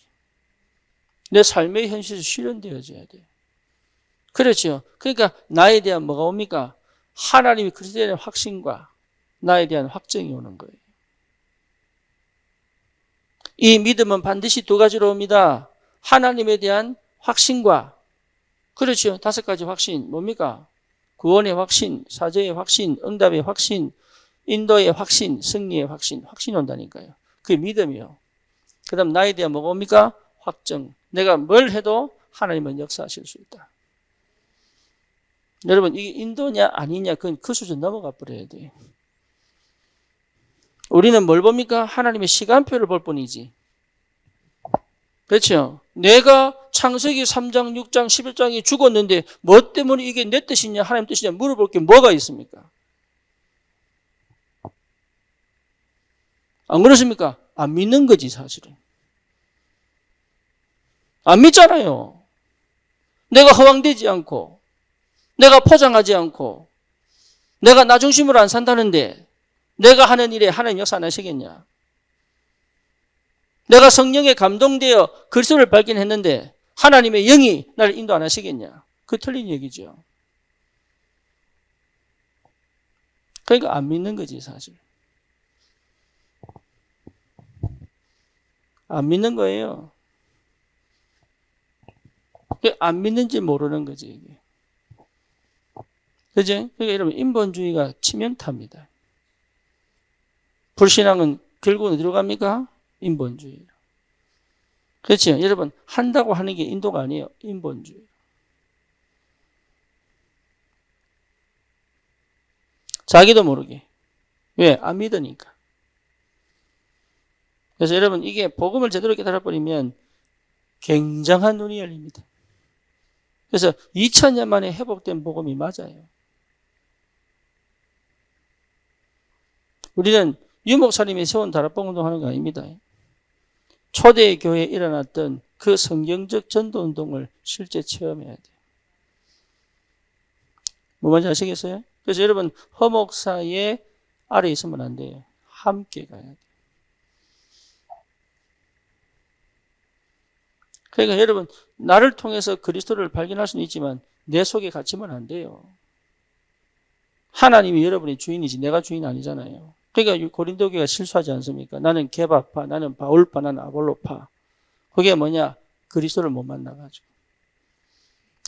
내 삶의 현실에서 실현되어져야 돼요. 그렇죠? 그러니까 나에 대한 뭐가 옵니까? 하나님이 그리스도에 대한 확신과 나에 대한 확정이 오는 거예요. 이 믿음은 반드시 두 가지로 옵니다. 하나님에 대한 확신과 그렇죠. 5가지 확신 뭡니까? 구원의 확신, 사죄의 확신, 응답의 확신, 인도의 확신, 승리의 확신, 확신이 온다니까요. 그게 믿음이요. 그 다음 나에 대한 뭐가 옵니까? 확정. 내가 뭘 해도 하나님은 역사하실 수 있다. 여러분 이게 인도냐 아니냐 그건 그 수준 넘어가 버려야 돼요. 우리는 뭘 봅니까? 하나님의 시간표를 볼 뿐이지. 그렇죠? 내가 창세기 3장, 6장, 11장이 죽었는데 뭐 때문에 이게 내 뜻이냐 하나님 뜻이냐 물어볼 게 뭐가 있습니까? 안 그렇습니까? 안 믿는 거지 사실은. 안 믿잖아요. 내가 허황되지 않고 내가 포장하지 않고 내가 나 중심으로 안 산다는데 내가 하는 일에 하나님 역사 안 하시겠냐? 내가 성령에 감동되어 그리스도를 발견했는데 하나님의 영이 나를 인도 안 하시겠냐? 그 틀린 얘기죠. 그러니까 안 믿는 거지 사실. 안 믿는 거예요. 안 믿는지 모르는 거지 이게. 그죠? 그러니까 여러분 인본주의가 치명타입니다. 불신앙은 결국은 어디로 갑니까? 인본주의. 그렇죠? 여러분 한다고 하는 게 인도가 아니에요. 인본주의. 자기도 모르게. 왜? 안 믿으니까. 그래서 여러분 이게 복음을 제대로 깨달아버리면 굉장한 눈이 열립니다. 그래서 2000년 만에 회복된 복음이 맞아요. 우리는 유 목사님이 세운 다락방 운동하는 거 아닙니다. 초대 교회에 일어났던 그 성경적 전도 운동을 실제 체험해야 돼요. 뭐 뭔지 아시겠어요? 그래서 여러분 허목사의 아래 있으면 안 돼요. 함께 가야 돼요. 그러니까 여러분 나를 통해서 그리스도를 발견할 수는 있지만 내 속에 갇히면 안 돼요. 하나님이 여러분의 주인이지 내가 주인 아니잖아요. 그러니까 고린도 교회가 실수하지 않습니까? 나는 게바파, 나는 바울파, 나는 아볼로파. 그게 뭐냐? 그리스도를 못 만나가지고.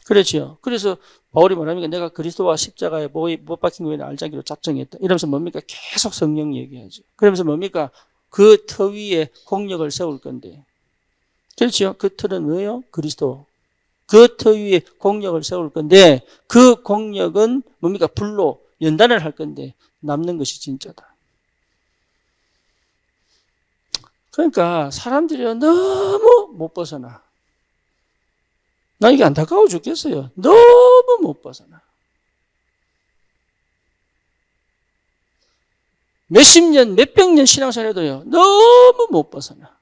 그렇죠. 그래서 바울이 뭐랍니까? 내가 그리스도와 십자가에 못 박힌 것을 알지 않기로 작정했다. 이러면서 뭡니까? 계속 성령 얘기하죠. 그러면서 뭡니까? 그 터 위에 공력을 세울 건데. 그렇죠. 그 틀은 뭐예요? 그리스도. 그 터 위에 공력을 세울 건데 그 공력은 뭡니까? 불로 연단을 할 건데 남는 것이 진짜다. 그러니까 사람들이 너무 못 벗어나. 나 이게 안타까워 죽겠어요. 너무 못 벗어나. 몇십 년, 몇백 년 신앙생활해도요. 너무 못 벗어나.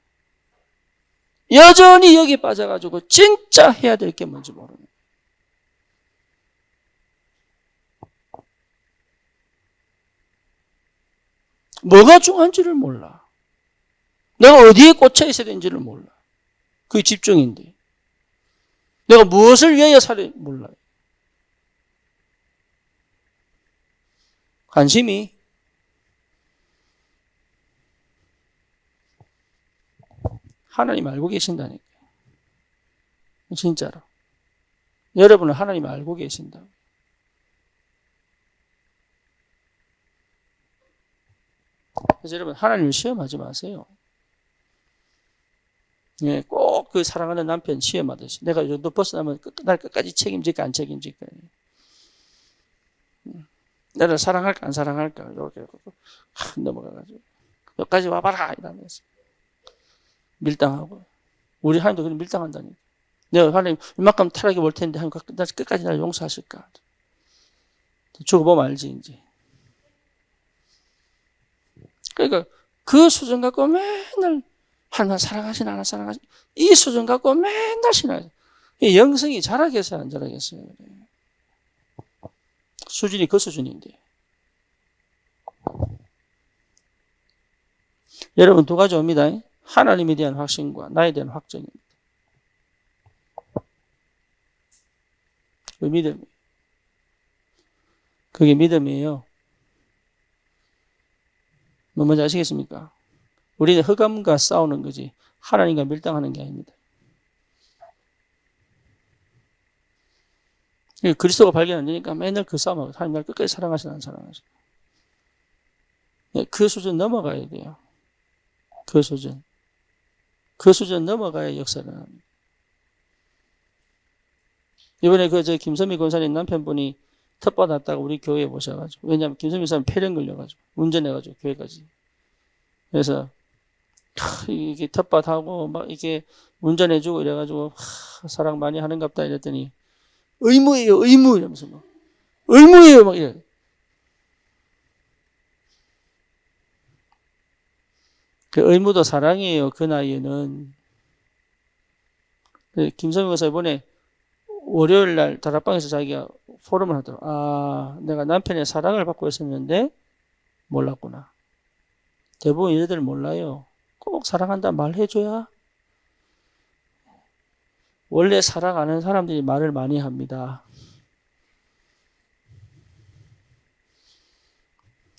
여전히 여기 빠져가지고 진짜 해야 될 게 뭔지 모르는 거예요. 뭐가 중요한지를 몰라. 내가 어디에 꽂혀 있어야 되는지를 몰라. 그게 집중인데. 내가 무엇을 위하여 살아야 몰라요. 관심이 하나님 알고 계신다니까요. 진짜로. 여러분은 하나님 알고 계신다. 그래서 여러분 하나님을 시험하지 마세요. 예, 꼭 그 사랑하는 남편 시험하듯이 내가 이 정도 벗어나면 날 끝까지 책임질까 안 책임질까. 나를 사랑할까 안 사랑할까 이렇게 넘어가가지고 여기까지 와봐라 이러면서 밀당하고 우리 하나님도 그냥 밀당한다니까. 내가 하나님 이만큼 타락이 올 텐데 하나님 끝까지 나를 용서하실까. 죽어보면 알지 이제. 그러니까 그 수준 갖고 맨날 하나님 사랑하시나 안 사랑하시나 이 수준 갖고 맨날 신앙. 영성이 자라겠어요 안 자라겠어요. 수준이 그 수준인데. 여러분 두 가지 옵니다. 하나님에 대한 확신과 나에 대한 확정입니다. 그 믿음이. 그게 믿음이에요. 뭔지 아시겠습니까? 우리는 흑암과 싸우는 거지 하나님과 밀당하는 게 아닙니다. 그리스도가 발견 안 되니까 맨날 그 싸움하고 하나님 날 끝까지 사랑하시나 안 사랑하시나. 그 수준 넘어가야 돼요. 그 수준. 그 수준 넘어가야 역사를 합니다. 이번에 김선미 권사님 남편분이 텃받았다가 우리 교회에 오셔가지고 왜냐하면 김선미 사람 폐렴 걸려가지고 운전해가지고 교회까지. 그래서 이게 텃밭하고 막 이게 운전해주고 이래가지고 사랑 많이 하는갑다 이랬더니 의무예요 의무 이러면서 막 의무예요 막 이래. 그 의무도 사랑이에요. 그 나이에는. 김성민 교사 이번에 월요일 날 다락방에서 자기가 포럼을 하더라고. 아, 내가 남편의 사랑을 받고 있었는데 몰랐구나. 대부분 여자들 몰라요. 꼭 사랑한다 말해줘야. 원래 사랑 안 하는 사람들이 말을 많이 합니다.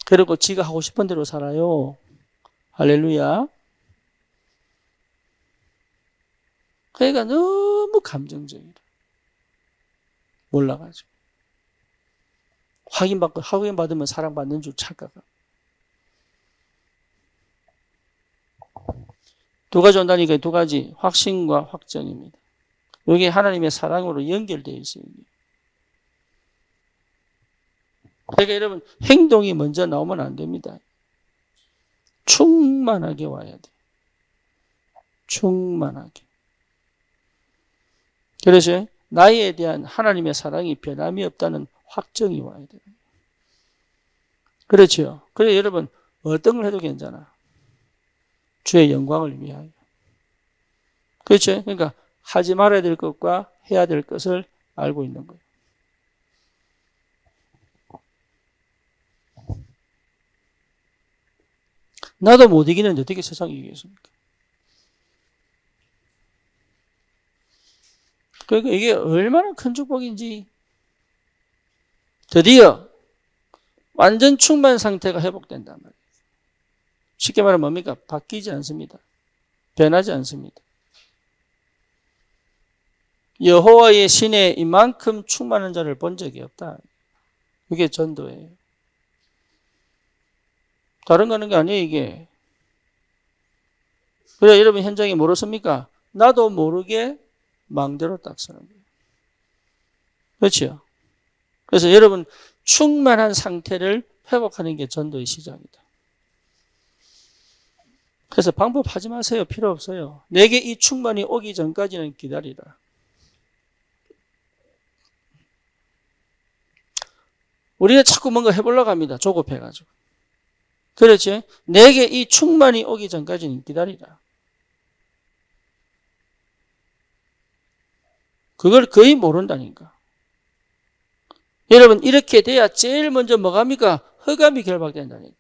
그리고 지가 하고 싶은 대로 살아요. 할렐루야. 그러니까 너무 감정적이라. 몰라가지고. 확인받으면 사랑받는 줄 착각하고. 두 가지 온다니까 두 가지. 확신과 확정입니다. 이게 하나님의 사랑으로 연결되어 있어요. 그러니까 여러분, 행동이 먼저 나오면 안 됩니다. 충만하게 와야 돼. 충만하게. 그래서 나에 대한 하나님의 사랑이 변함이 없다는 확정이 와야 돼요. 그렇죠. 그래 여러분 어떤 걸 해도 괜찮아. 주의 영광을 위하여. 그렇죠. 그러니까 하지 말아야 될 것과 해야 될 것을 알고 있는 거예요. 나도 못 이기는데 어떻게 세상이 이기겠습니까? 그러니까 이게 얼마나 큰 축복인지. 드디어 완전 충만 상태가 회복된단 말이에요. 쉽게 말하면 뭡니까? 바뀌지 않습니다. 변하지 않습니다. 여호와의 신에 이만큼 충만한 자를 본 적이 없다. 그게 전도예요. 다른 거 하는 게 아니에요, 이게. 그래, 여러분 현장에 모르십니까? 나도 모르게 망대로 딱 서는 거예요. 그렇죠? 그래서 여러분 충만한 상태를 회복하는 게 전도의 시작이다. 그래서 방법하지 마세요. 필요 없어요. 내게 이 충만이 오기 전까지는 기다리라. 우리가 자꾸 뭔가 해보려고 합니다. 조급해가지고. 그렇지? 내게 이 충만이 오기 전까지는 기다리라. 그걸 거의 모른다니까. 여러분 이렇게 돼야 제일 먼저 뭐가 합니까? 흑암이 결박된다니까.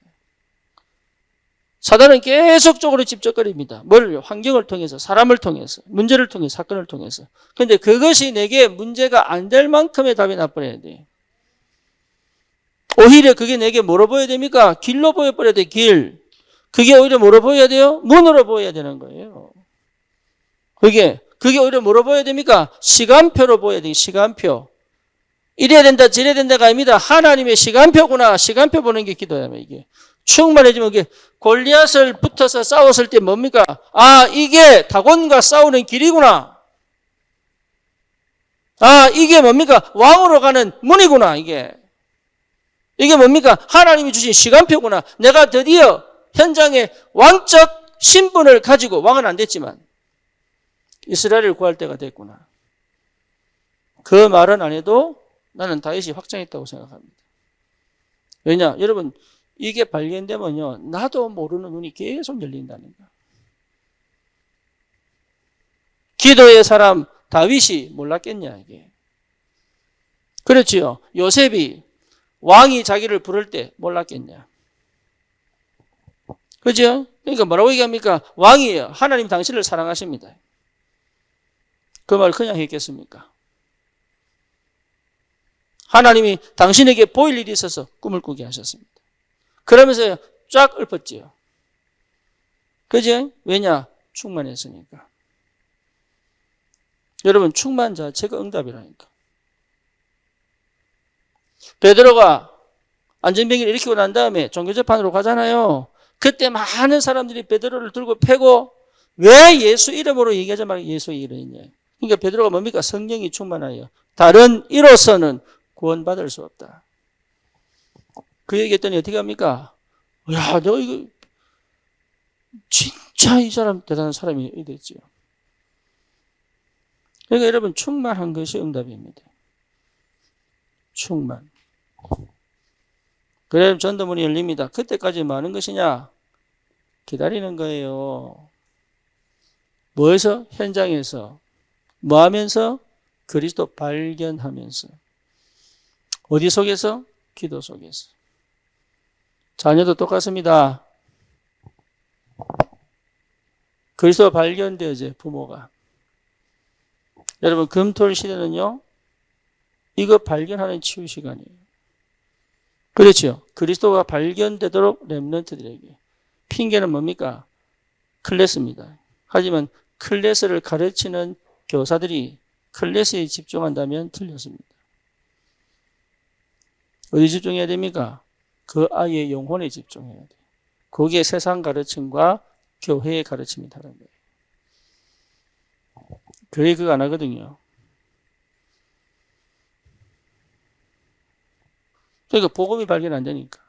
사단은 계속적으로 집적거립니다. 뭘? 환경을 통해서, 사람을 통해서, 문제를 통해서, 사건을 통해서. 그런데 그것이 내게 문제가 안 될 만큼의 답이 나버려야 돼. 오히려 그게 내게 뭐로 보여야 됩니까? 길로 보여버려야 돼, 길. 그게 오히려 뭐로 보여야 돼요? 문으로 보여야 되는 거예요. 그게 오히려 뭐로 보여야 됩니까? 시간표로 보여야 돼, 시간표. 이래야 된다, 저래야 된다가 아닙니다. 하나님의 시간표구나. 시간표 보는 게 기도야며, 이게. 충만해지면 이게 골리앗을 붙어서 싸웠을 때 뭡니까? 아, 이게 다곤과 싸우는 길이구나. 아, 이게 뭡니까? 왕으로 가는 문이구나, 이게. 이게 뭡니까? 하나님이 주신 시간표구나. 내가 드디어 현장에 왕적 신분을 가지고, 왕은 안 됐지만 이스라엘을 구할 때가 됐구나. 그 말은 안 해도 나는 다윗이 확장했다고 생각합니다. 왜냐? 여러분 이게 발견되면요, 나도 모르는 눈이 계속 열린다니까. 기도의 사람 다윗이 몰랐겠냐, 이게. 그렇지요. 요셉이 왕이 자기를 부를 때 몰랐겠냐. 그죠? 그러니까 뭐라고 얘기합니까? 왕이에요. 하나님 당신을 사랑하십니다. 그 말 그냥 했겠습니까? 하나님이 당신에게 보일 일이 있어서 꿈을 꾸게 하셨습니다. 그러면서 쫙 읊었지요. 그죠? 왜냐? 충만했으니까. 여러분 충만 자체가 응답이라니까. 베드로가 안전병기를 일으키고 난 다음에 종교재판으로 가잖아요. 그때 많은 사람들이 베드로를 들고 패고 왜 예수 이름으로 얘기하자 말고 예수 이름이냐. 그러니까 베드로가 뭡니까? 성령이 충만하여 다른 이로서는 구원받을 수 없다. 그 얘기했더니 어떻게 합니까? 야, 너 이거 진짜 이 사람 대단한 사람이 됐죠. 그러니까 여러분 충만한 것이 응답입니다. 충만. 그래 전도문이 열립니다. 그때까지 뭐 하는 것이냐? 기다리는 거예요. 뭐에서? 현장에서. 뭐 하면서? 그리스도 발견하면서. 어디 속에서? 기도 속에서. 자녀도 똑같습니다. 그리스도 발견되어져 부모가. 여러분 금토일 시대는요, 이거 발견하는 치유 시간이에요. 그렇죠. 그리스도가 발견되도록 렘넌트들에게. 핑계는 뭡니까? 클래스입니다. 하지만 클래스를 가르치는 교사들이 클래스에 집중한다면 틀렸습니다. 어디 집중해야 됩니까? 그 아이의 영혼에 집중해야 돼요. 거기에 세상 가르침과 교회의 가르침이 다른 거예요. 교회 그거 안 하거든요. 그러니까 복음이 발견 안 되니까.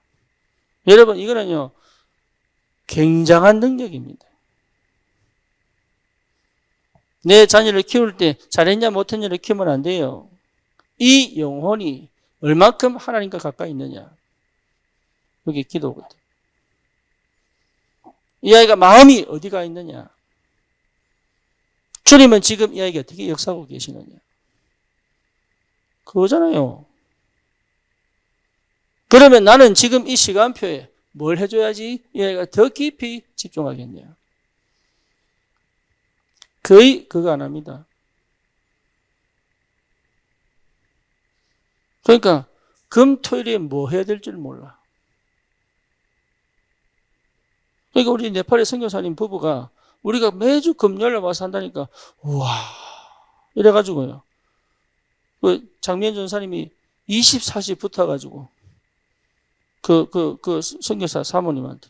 여러분 이거는요 굉장한 능력입니다. 내 자녀를 키울 때 잘했냐 못했냐를 키우면 안 돼요. 이 영혼이 얼만큼 하나님과 가까이 있느냐. 여기 기도거든. 이 아이가 마음이 어디가 있느냐. 주님은 지금 이 아이가 어떻게 역사하고 계시느냐. 그거잖아요. 그러면 나는 지금 이 시간표에 뭘 해줘야지 이 아이가 더 깊이 집중하겠냐. 거의 그거 안 합니다. 그러니까 금, 토일에 뭐 해야 될 줄 몰라. 그러니까 우리 네팔의 선교사님 부부가 우리가 매주 금요일에 와서 한다니까 우와 이래가지고요. 그 장미연 전사님이 24시 붙어가지고 그 선교사 사모님한테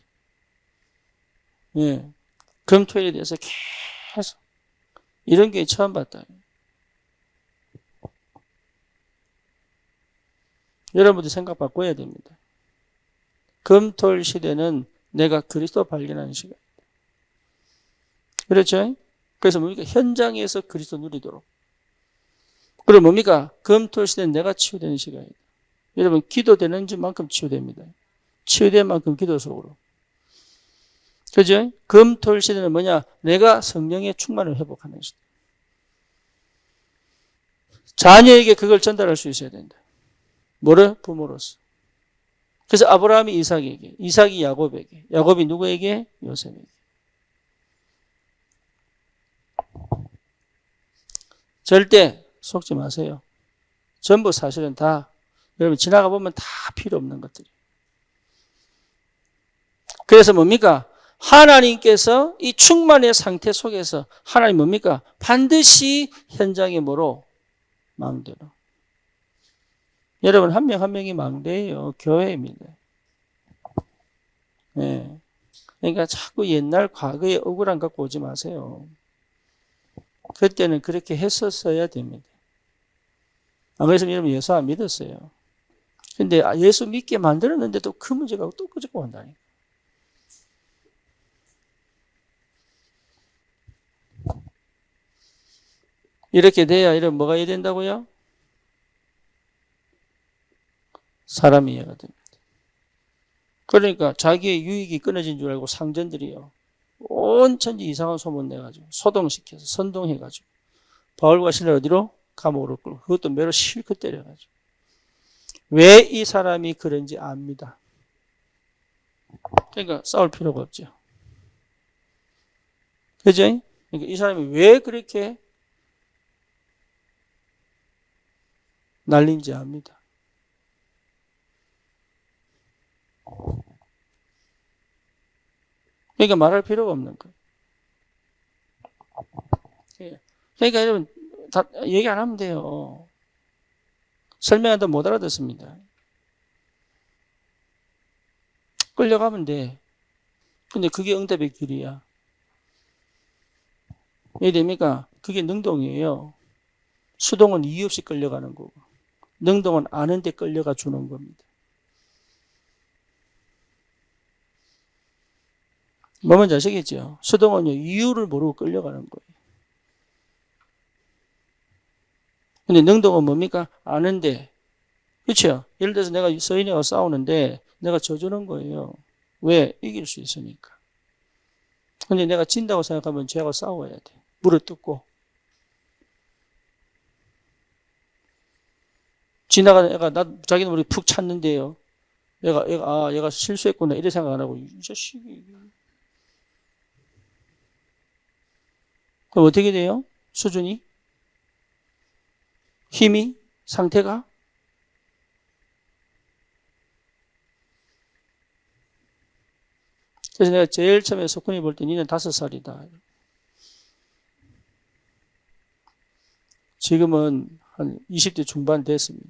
예, 금토일에 대해서 계속 이런 게 처음 봤다. 여러분들 생각 바꿔야 됩니다. 금토일 시대는 내가 그리스도 발견하는 시간. 그렇죠? 그래서 뭡니까? 현장에서 그리스도 누리도록. 그럼 뭡니까? 금토일 시대는 내가 치유되는 시간이다. 여러분, 기도되는 만큼 치유됩니다. 치유된 만큼 기도 속으로. 그죠? 금토일 시대는 뭐냐? 내가 성령의 충만을 회복하는 시대. 자녀에게 그걸 전달할 수 있어야 된다. 뭐를? 부모로서. 그래서 아브라함이 이삭에게, 이삭이 야곱에게, 야곱이 누구에게? 요셉에게. 절대 속지 마세요. 전부 사실은 다 여러분 지나가 보면 다 필요 없는 것들이에요. 그래서 뭡니까? 하나님께서 이 충만의 상태 속에서 하나님 뭡니까? 반드시 현장에 뭐로? 망대로. 여러분 한 명 한 명이 망대예요. 교회입니다. 네. 그러니까 자꾸 옛날 과거의 억울함 갖고 오지 마세요. 그때는 그렇게 했었어야 됩니다. 안 그랬으면 여러분 예수 안 믿었어요. 근데 예수 믿게 만들었는데도 그 문제가 또 끄집고 간다니까. 이렇게 돼야 이런 뭐가 해야 된다고요? 사람이 이해가 됩니다. 그러니까 자기의 유익이 끊어진 줄 알고 상전들이요. 온 천지 이상한 소문 내가지고 소동시켜서 선동해가지고 바울과 실라를 어디로? 감옥으로 끌고 그것도 매로 실컷 때려가지고 왜 이 사람이 그런지 압니다. 그러니까 싸울 필요가 없죠. 그죠? 그러니까 이 사람이 왜 그렇게 날린지 압니다. 그러니까 말할 필요가 없는 거예요. 그러니까 여러분 다 얘기 안 하면 돼요. 설명하다 못 알아듣습니다. 끌려가면 돼. 근데 그게 응답의 길이야. 왜 됩니까? 그게 능동이에요. 수동은 이유 없이 끌려가는 거고 능동은 아는데 끌려가 주는 겁니다. 뭐 뭔지 아시겠죠? 수동은요 이유를 모르고 끌려가는 거예요. 근데 능동은 뭡니까? 아는데. 그렇죠? 예를 들어서 내가 서인이와 싸우는데 내가 져주는 거예요. 왜? 이길 수 있으니까. 근데 내가 진다고 생각하면 쟤하고 싸워야 돼. 물어뜯고. 지나가는 애가 자기는 우리 푹 찼는데요. 얘가 실수했구나. 이래 생각 안 하고, 이 자식이. 그럼 어떻게 돼요? 수준이? 힘이? 상태가? 그래서 내가 제일 처음에 석훈이 볼 때 니는 5살이다. 지금은 한 20대 중반 됐습니다.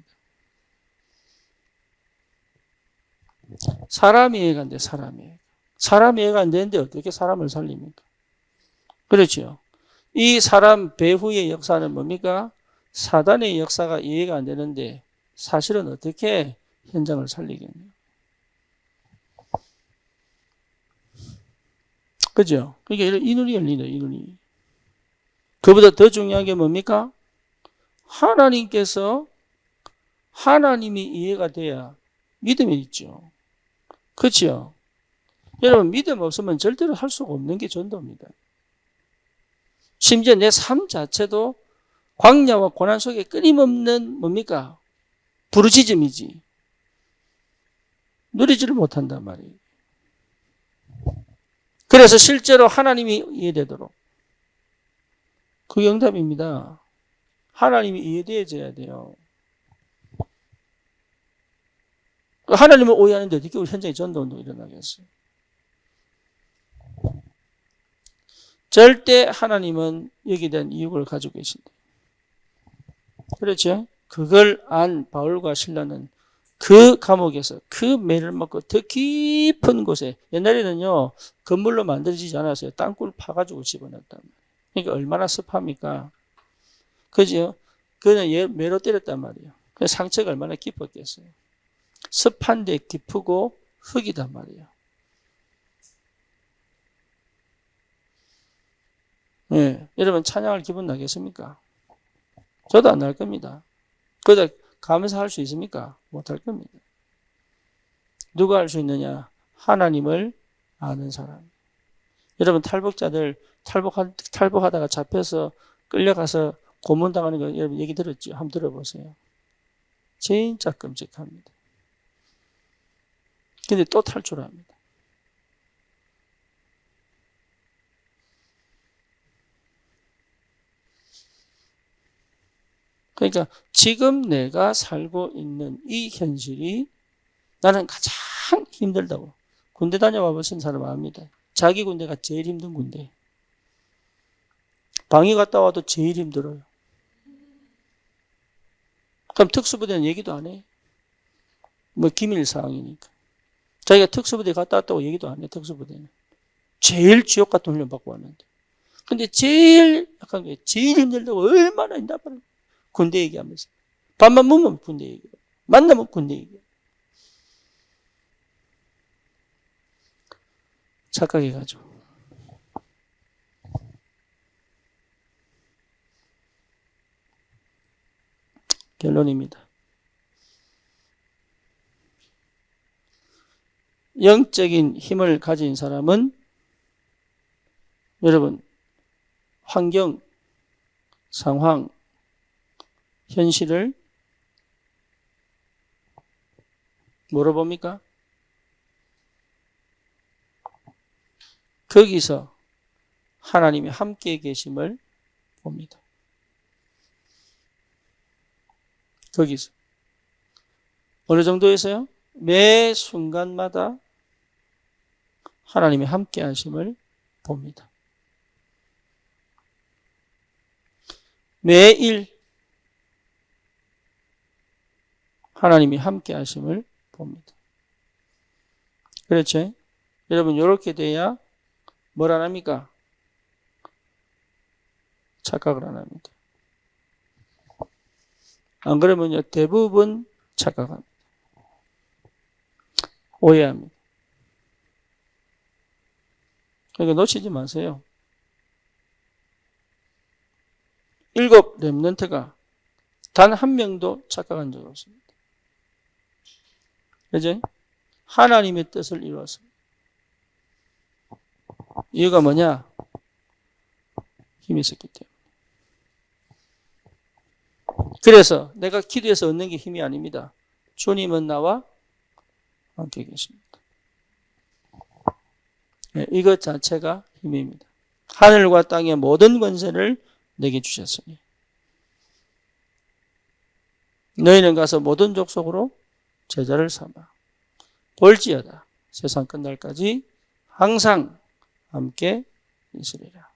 사람이 이해가 안 돼, 사람이. 사람이 이해가 안 되는데 어떻게 사람을 살립니까? 그렇죠. 이 사람 배후의 역사는 뭡니까? 사단의 역사가 이해가 안 되는데 사실은 어떻게 현장을 살리겠냐. 그죠? 그러니까 이 눈이 열리네, 이 눈이. 그보다 더 중요한 게 뭡니까? 하나님께서 하나님이 이해가 돼야 믿음이 있죠. 그렇죠? 여러분 믿음 없으면 절대로 할 수가 없는 게 전도입니다. 심지어 내 삶 자체도 광야와 고난 속에 끊임없는 뭡니까? 부르짖음이지. 누리지를 못한단 말이에요. 그래서 실제로 하나님이 이해되도록. 그게 응답입니다. 하나님이 이해되어져야 돼요. 하나님을 오해하는데 어떻게 우리 현장에 전도운동이 일어나겠어요? 절대 하나님은 여기에 대한 이유를 가지고 계신다. 그렇죠? 그걸 안 바울과 실라는 그 감옥에서 그 매를 맞고 더 깊은 곳에 옛날에는요 건물로 만들어지지 않았어요. 땅굴 파가지고 집어넣었단 말이에요. 그러니까 얼마나 습합니까? 그죠? 그는 매로 때렸단 말이에요. 그 상처가 얼마나 깊었겠어요. 습한데 깊고 흙이단 말이에요. 예, 여러분 찬양할 기분 나겠습니까? 저도 안 날 겁니다. 그러다 가면서 할 수 있습니까? 못할 겁니다. 누가 할 수 있느냐? 하나님을 아는 사람. 여러분 탈북자들 탈북하다가 잡혀서 끌려가서 고문당하는 거 여러분 얘기 들었죠? 한번 들어보세요. 진짜 끔찍합니다. 근데 또 탈출합니다. 그러니까 지금 내가 살고 있는 이 현실이 나는 가장 힘들다고. 군대 다녀와 보신 사람 압니다. 자기 군대가 제일 힘든 군대. 방위 갔다 와도 제일 힘들어요. 그럼 특수부대는 얘기도 안 해. 뭐 기밀 사항이니까. 자기가 특수부대 갔다 왔다고 얘기도 안 해. 특수부대는. 제일 지옥 같은 훈련 받고 왔는데. 근데 제일 약한 게 제일 힘들다고 얼마나 힘들다고 군대 얘기하면서. 밥만 먹으면 군대 얘기하고. 만나면 군대 얘기하고. 착각해가지고. 결론입니다. 영적인 힘을 가진 사람은 여러분 환경, 상황, 현실을 뭐로 봅니까? 거기서 하나님이 함께 계심을 봅니다. 거기서. 어느 정도에서요? 매 순간마다 하나님이 함께 하심을 봅니다. 매일 하나님이 함께 하심을 봅니다. 그렇죠? 여러분 이렇게 돼야 뭘 안 합니까? 착각을 안 합니다. 안 그러면요 대부분 착각합니다. 오해합니다. 그러니까 놓치지 마세요. 7 렘넌트가 단 한 명도 착각한 적 없습니다. 그죠? 하나님의 뜻을 이루었습니다. 이유가 뭐냐? 힘이 있었기 때문에. 그래서 내가 기도해서 얻는 게 힘이 아닙니다. 주님은 나와 함께 계십니다. 네, 이것 자체가 힘입니다. 하늘과 땅의 모든 권세를 내게 주셨으니 너희는 가서 모든 족속으로 제자를 삼아 볼지어다 세상 끝날까지 항상 함께 있으리라.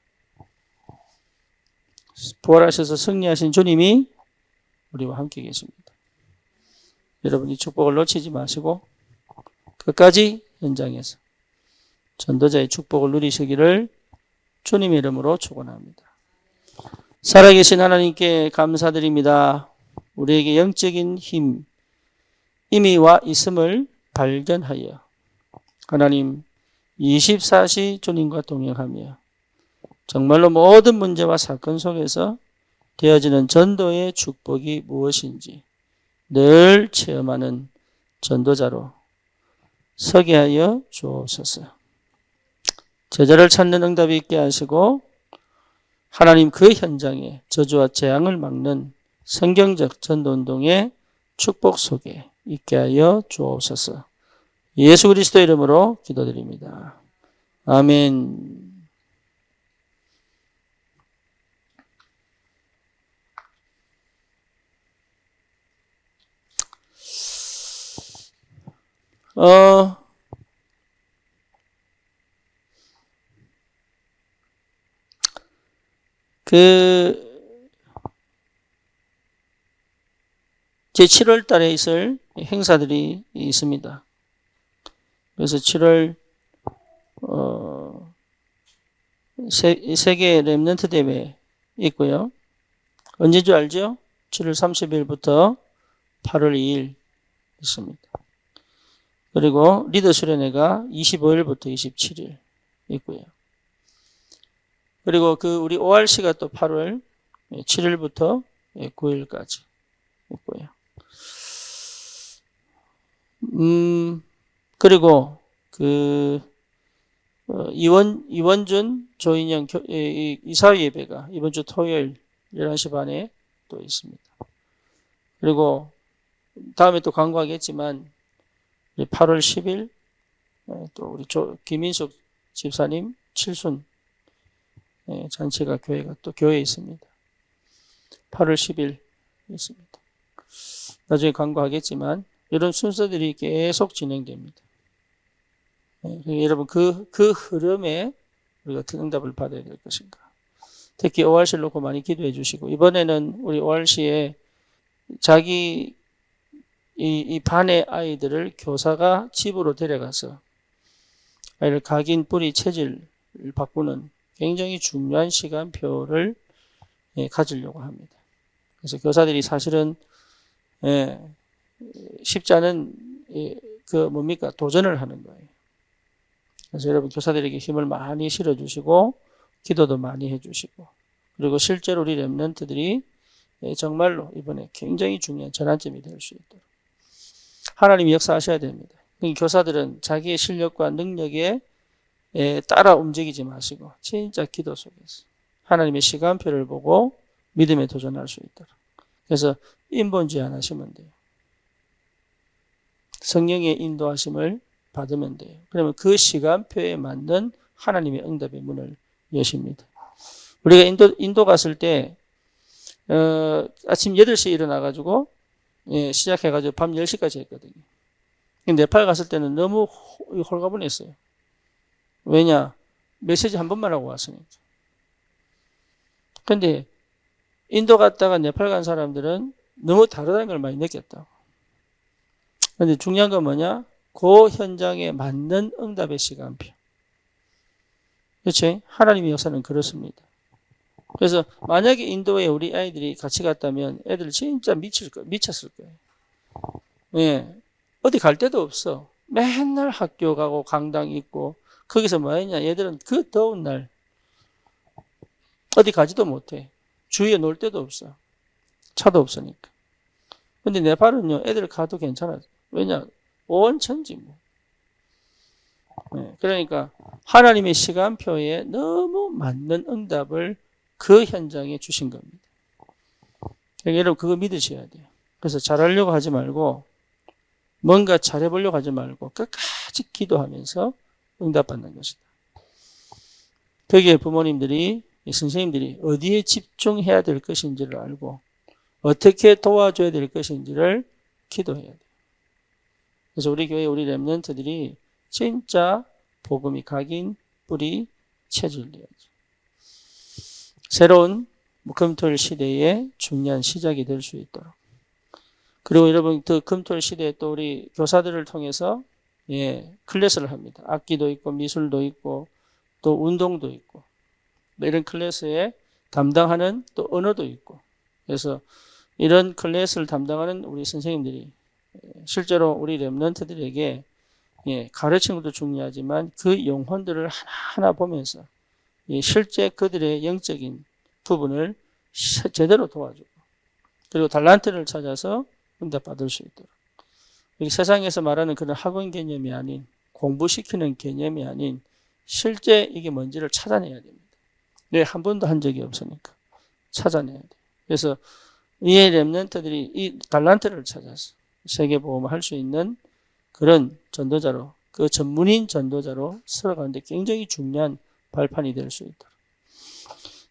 부활하셔서 승리하신 주님이 우리와 함께 계십니다. 여러분 이 축복을 놓치지 마시고 끝까지 현장에서 전도자의 축복을 누리시기를 주님의 이름으로 축원합니다. 살아계신 하나님께 감사드립니다. 우리에게 영적인 힘, 힘이 와 있음을 발견하여 하나님 24시 주님과 동행하며 정말로 모든 문제와 사건 속에서 되어지는 전도의 축복이 무엇인지 늘 체험하는 전도자로 서게 하여 주옵소서. 제자를 찾는 응답이 있게 하시고 하나님 그 현장에 저주와 재앙을 막는 성경적 전도운동의 축복 속에 있게 하여 주옵소서. 예수 그리스도 이름으로 기도드립니다. 아멘. 그 제 7월 달에 있을 행사들이 있습니다. 그래서 7월 세계 렘넌트 대회 있고요. 언제인 줄 알죠? 7월 30일부터 8월 2일 있습니다. 그리고 리더 수련회가 25일부터 27일 있고요. 그리고 우리 ORC가 또 8월 7일부터 9일까지 있고요. 그리고 이원준 조인영 이사회 예배가 이번 주 토요일 11시 반에 또 있습니다. 그리고 다음에 또 광고하겠지만 8월 10일 또 우리 김인숙 집사님 칠순 잔치가 교회에 있습니다. 8월 10일 있습니다. 나중에 광고하겠지만 이런 순서들이 계속 진행됩니다. 여러분 그 흐름에 우리가 어떻게 응답을 받아야 될 것인가. 특히 ORC를 놓고 많이 기도해 주시고, 이번에는 우리 ORC에 자기 이 반의 아이들을 교사가 집으로 데려가서 아이를 각인 뿌리 체질을 바꾸는 굉장히 중요한 시간표를 가지려고 합니다. 그래서 교사들이 사실은 쉽지 않은 도전을 하는 거예요. 그래서 여러분 교사들에게 힘을 많이 실어주시고 기도도 많이 해주시고, 그리고 실제로 우리 렘넌트들이 정말로 이번에 굉장히 중요한 전환점이 될 수 있도록 하나님이 역사하셔야 됩니다. 교사들은 자기의 실력과 능력에 따라 움직이지 마시고 진짜 기도 속에서 하나님의 시간표를 보고 믿음에 도전할 수 있도록. 그래서 인본주의 안 하시면 돼요. 성령의 인도하심을 받으면 돼요. 그러면 그 시간표에 맞는 하나님의 응답의 문을 여십니다. 우리가 인도 갔을 때 아침 8시에 일어나가지고 시작해가지고 밤 10시까지 했거든요. 네팔 갔을 때는 너무 홀가분했어요. 왜냐? 메시지 한 번만 하고 왔으니까. 근데 인도 갔다가 네팔 간 사람들은 너무 다르다는 걸 많이 느꼈다고. 근데 중요한 건 뭐냐? 그 현장에 맞는 응답의 시간표. 그렇죠? 하나님의 역사는 그렇습니다. 그래서 만약에 인도에 우리 아이들이 같이 갔다면 애들 진짜 미쳤을 거예요. 예. 어디 갈 데도 없어. 맨날 학교 가고 강당 있고, 거기서 뭐 했냐? 얘들은 그 더운 날 어디 가지도 못해. 주위에 놀 데도 없어. 차도 없으니까. 근데 네팔은요, 애들 가도 괜찮아. 왜냐? 온천지 뭐. 네, 그러니까 하나님의 시간표에 너무 맞는 응답을 그 현장에 주신 겁니다. 그러니까 여러분 그거 믿으셔야 돼요. 그래서 잘하려고 하지 말고, 뭔가 잘해보려고 하지 말고 끝까지 기도하면서 응답받는 것이다. 거기에 부모님들이, 선생님들이 어디에 집중해야 될 것인지를 알고 어떻게 도와줘야 될 것인지를 기도해야 돼요. 그래서 우리 교회 우리 렘넌트들이 진짜 복음이 각인 뿌리 체질돼야죠. 새로운 금토일 시대의 중요한 시작이 될 수 있도록. 그리고 여러분 그 금토일 시대에 또 우리 교사들을 통해서 클래스를 합니다. 악기도 있고 미술도 있고 또 운동도 있고 이런 클래스에 담당하는 또 언어도 있고, 그래서 이런 클래스를 담당하는 우리 선생님들이 실제로 우리 렘넌트들에게 가르치는 것도 중요하지만 그 영혼들을 하나하나 보면서 실제 그들의 영적인 부분을 제대로 도와주고, 그리고 달란트를 찾아서 응답받을 수 있도록. 세상에서 말하는 그런 학원 개념이 아닌, 공부시키는 개념이 아닌 실제 이게 뭔지를 찾아내야 됩니다. 왜? 한 번도 한 적이 없으니까 찾아내야 돼요. 그래서 이 렘넌트들이 이 달란트를 찾아서 세계복음을 할 수 있는 그런 전도자로, 그 전문인 전도자로 살아가는데 굉장히 중요한 발판이 될 수 있도록.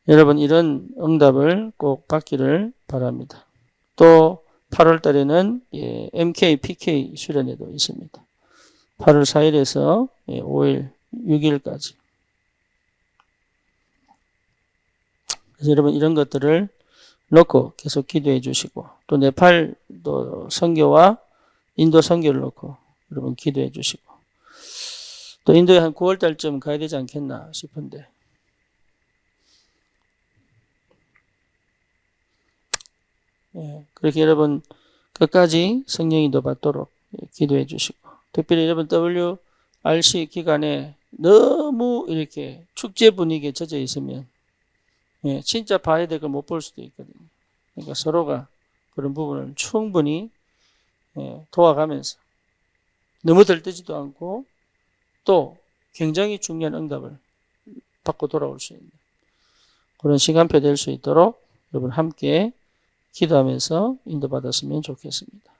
여러분 이런 응답을 꼭 받기를 바랍니다. 또 8월 달에는 MK, PK 수련회도 있습니다. 8월 4일에서 5일, 6일까지. 그래서 여러분 이런 것들을 놓고 계속 기도해 주시고, 또 네팔도 선교와 인도 선교를 놓고 여러분 기도해 주시고 또 인도에 한 9월 달쯤 가야 되지 않겠나 싶은데 예, 그렇게 여러분 끝까지 성령 인도 받도록 기도해 주시고 특별히 여러분 WRC 기간에 너무 이렇게 축제 분위기에 젖어 있으면 예, 진짜 봐야 될 걸 못 볼 수도 있거든요. 그러니까 서로가 그런 부분을 충분히 예, 도와가면서 너무 들뜨지도 않고 또 굉장히 중요한 응답을 받고 돌아올 수 있는 그런 시간표 될 수 있도록 여러분 함께 기도하면서 인도받았으면 좋겠습니다.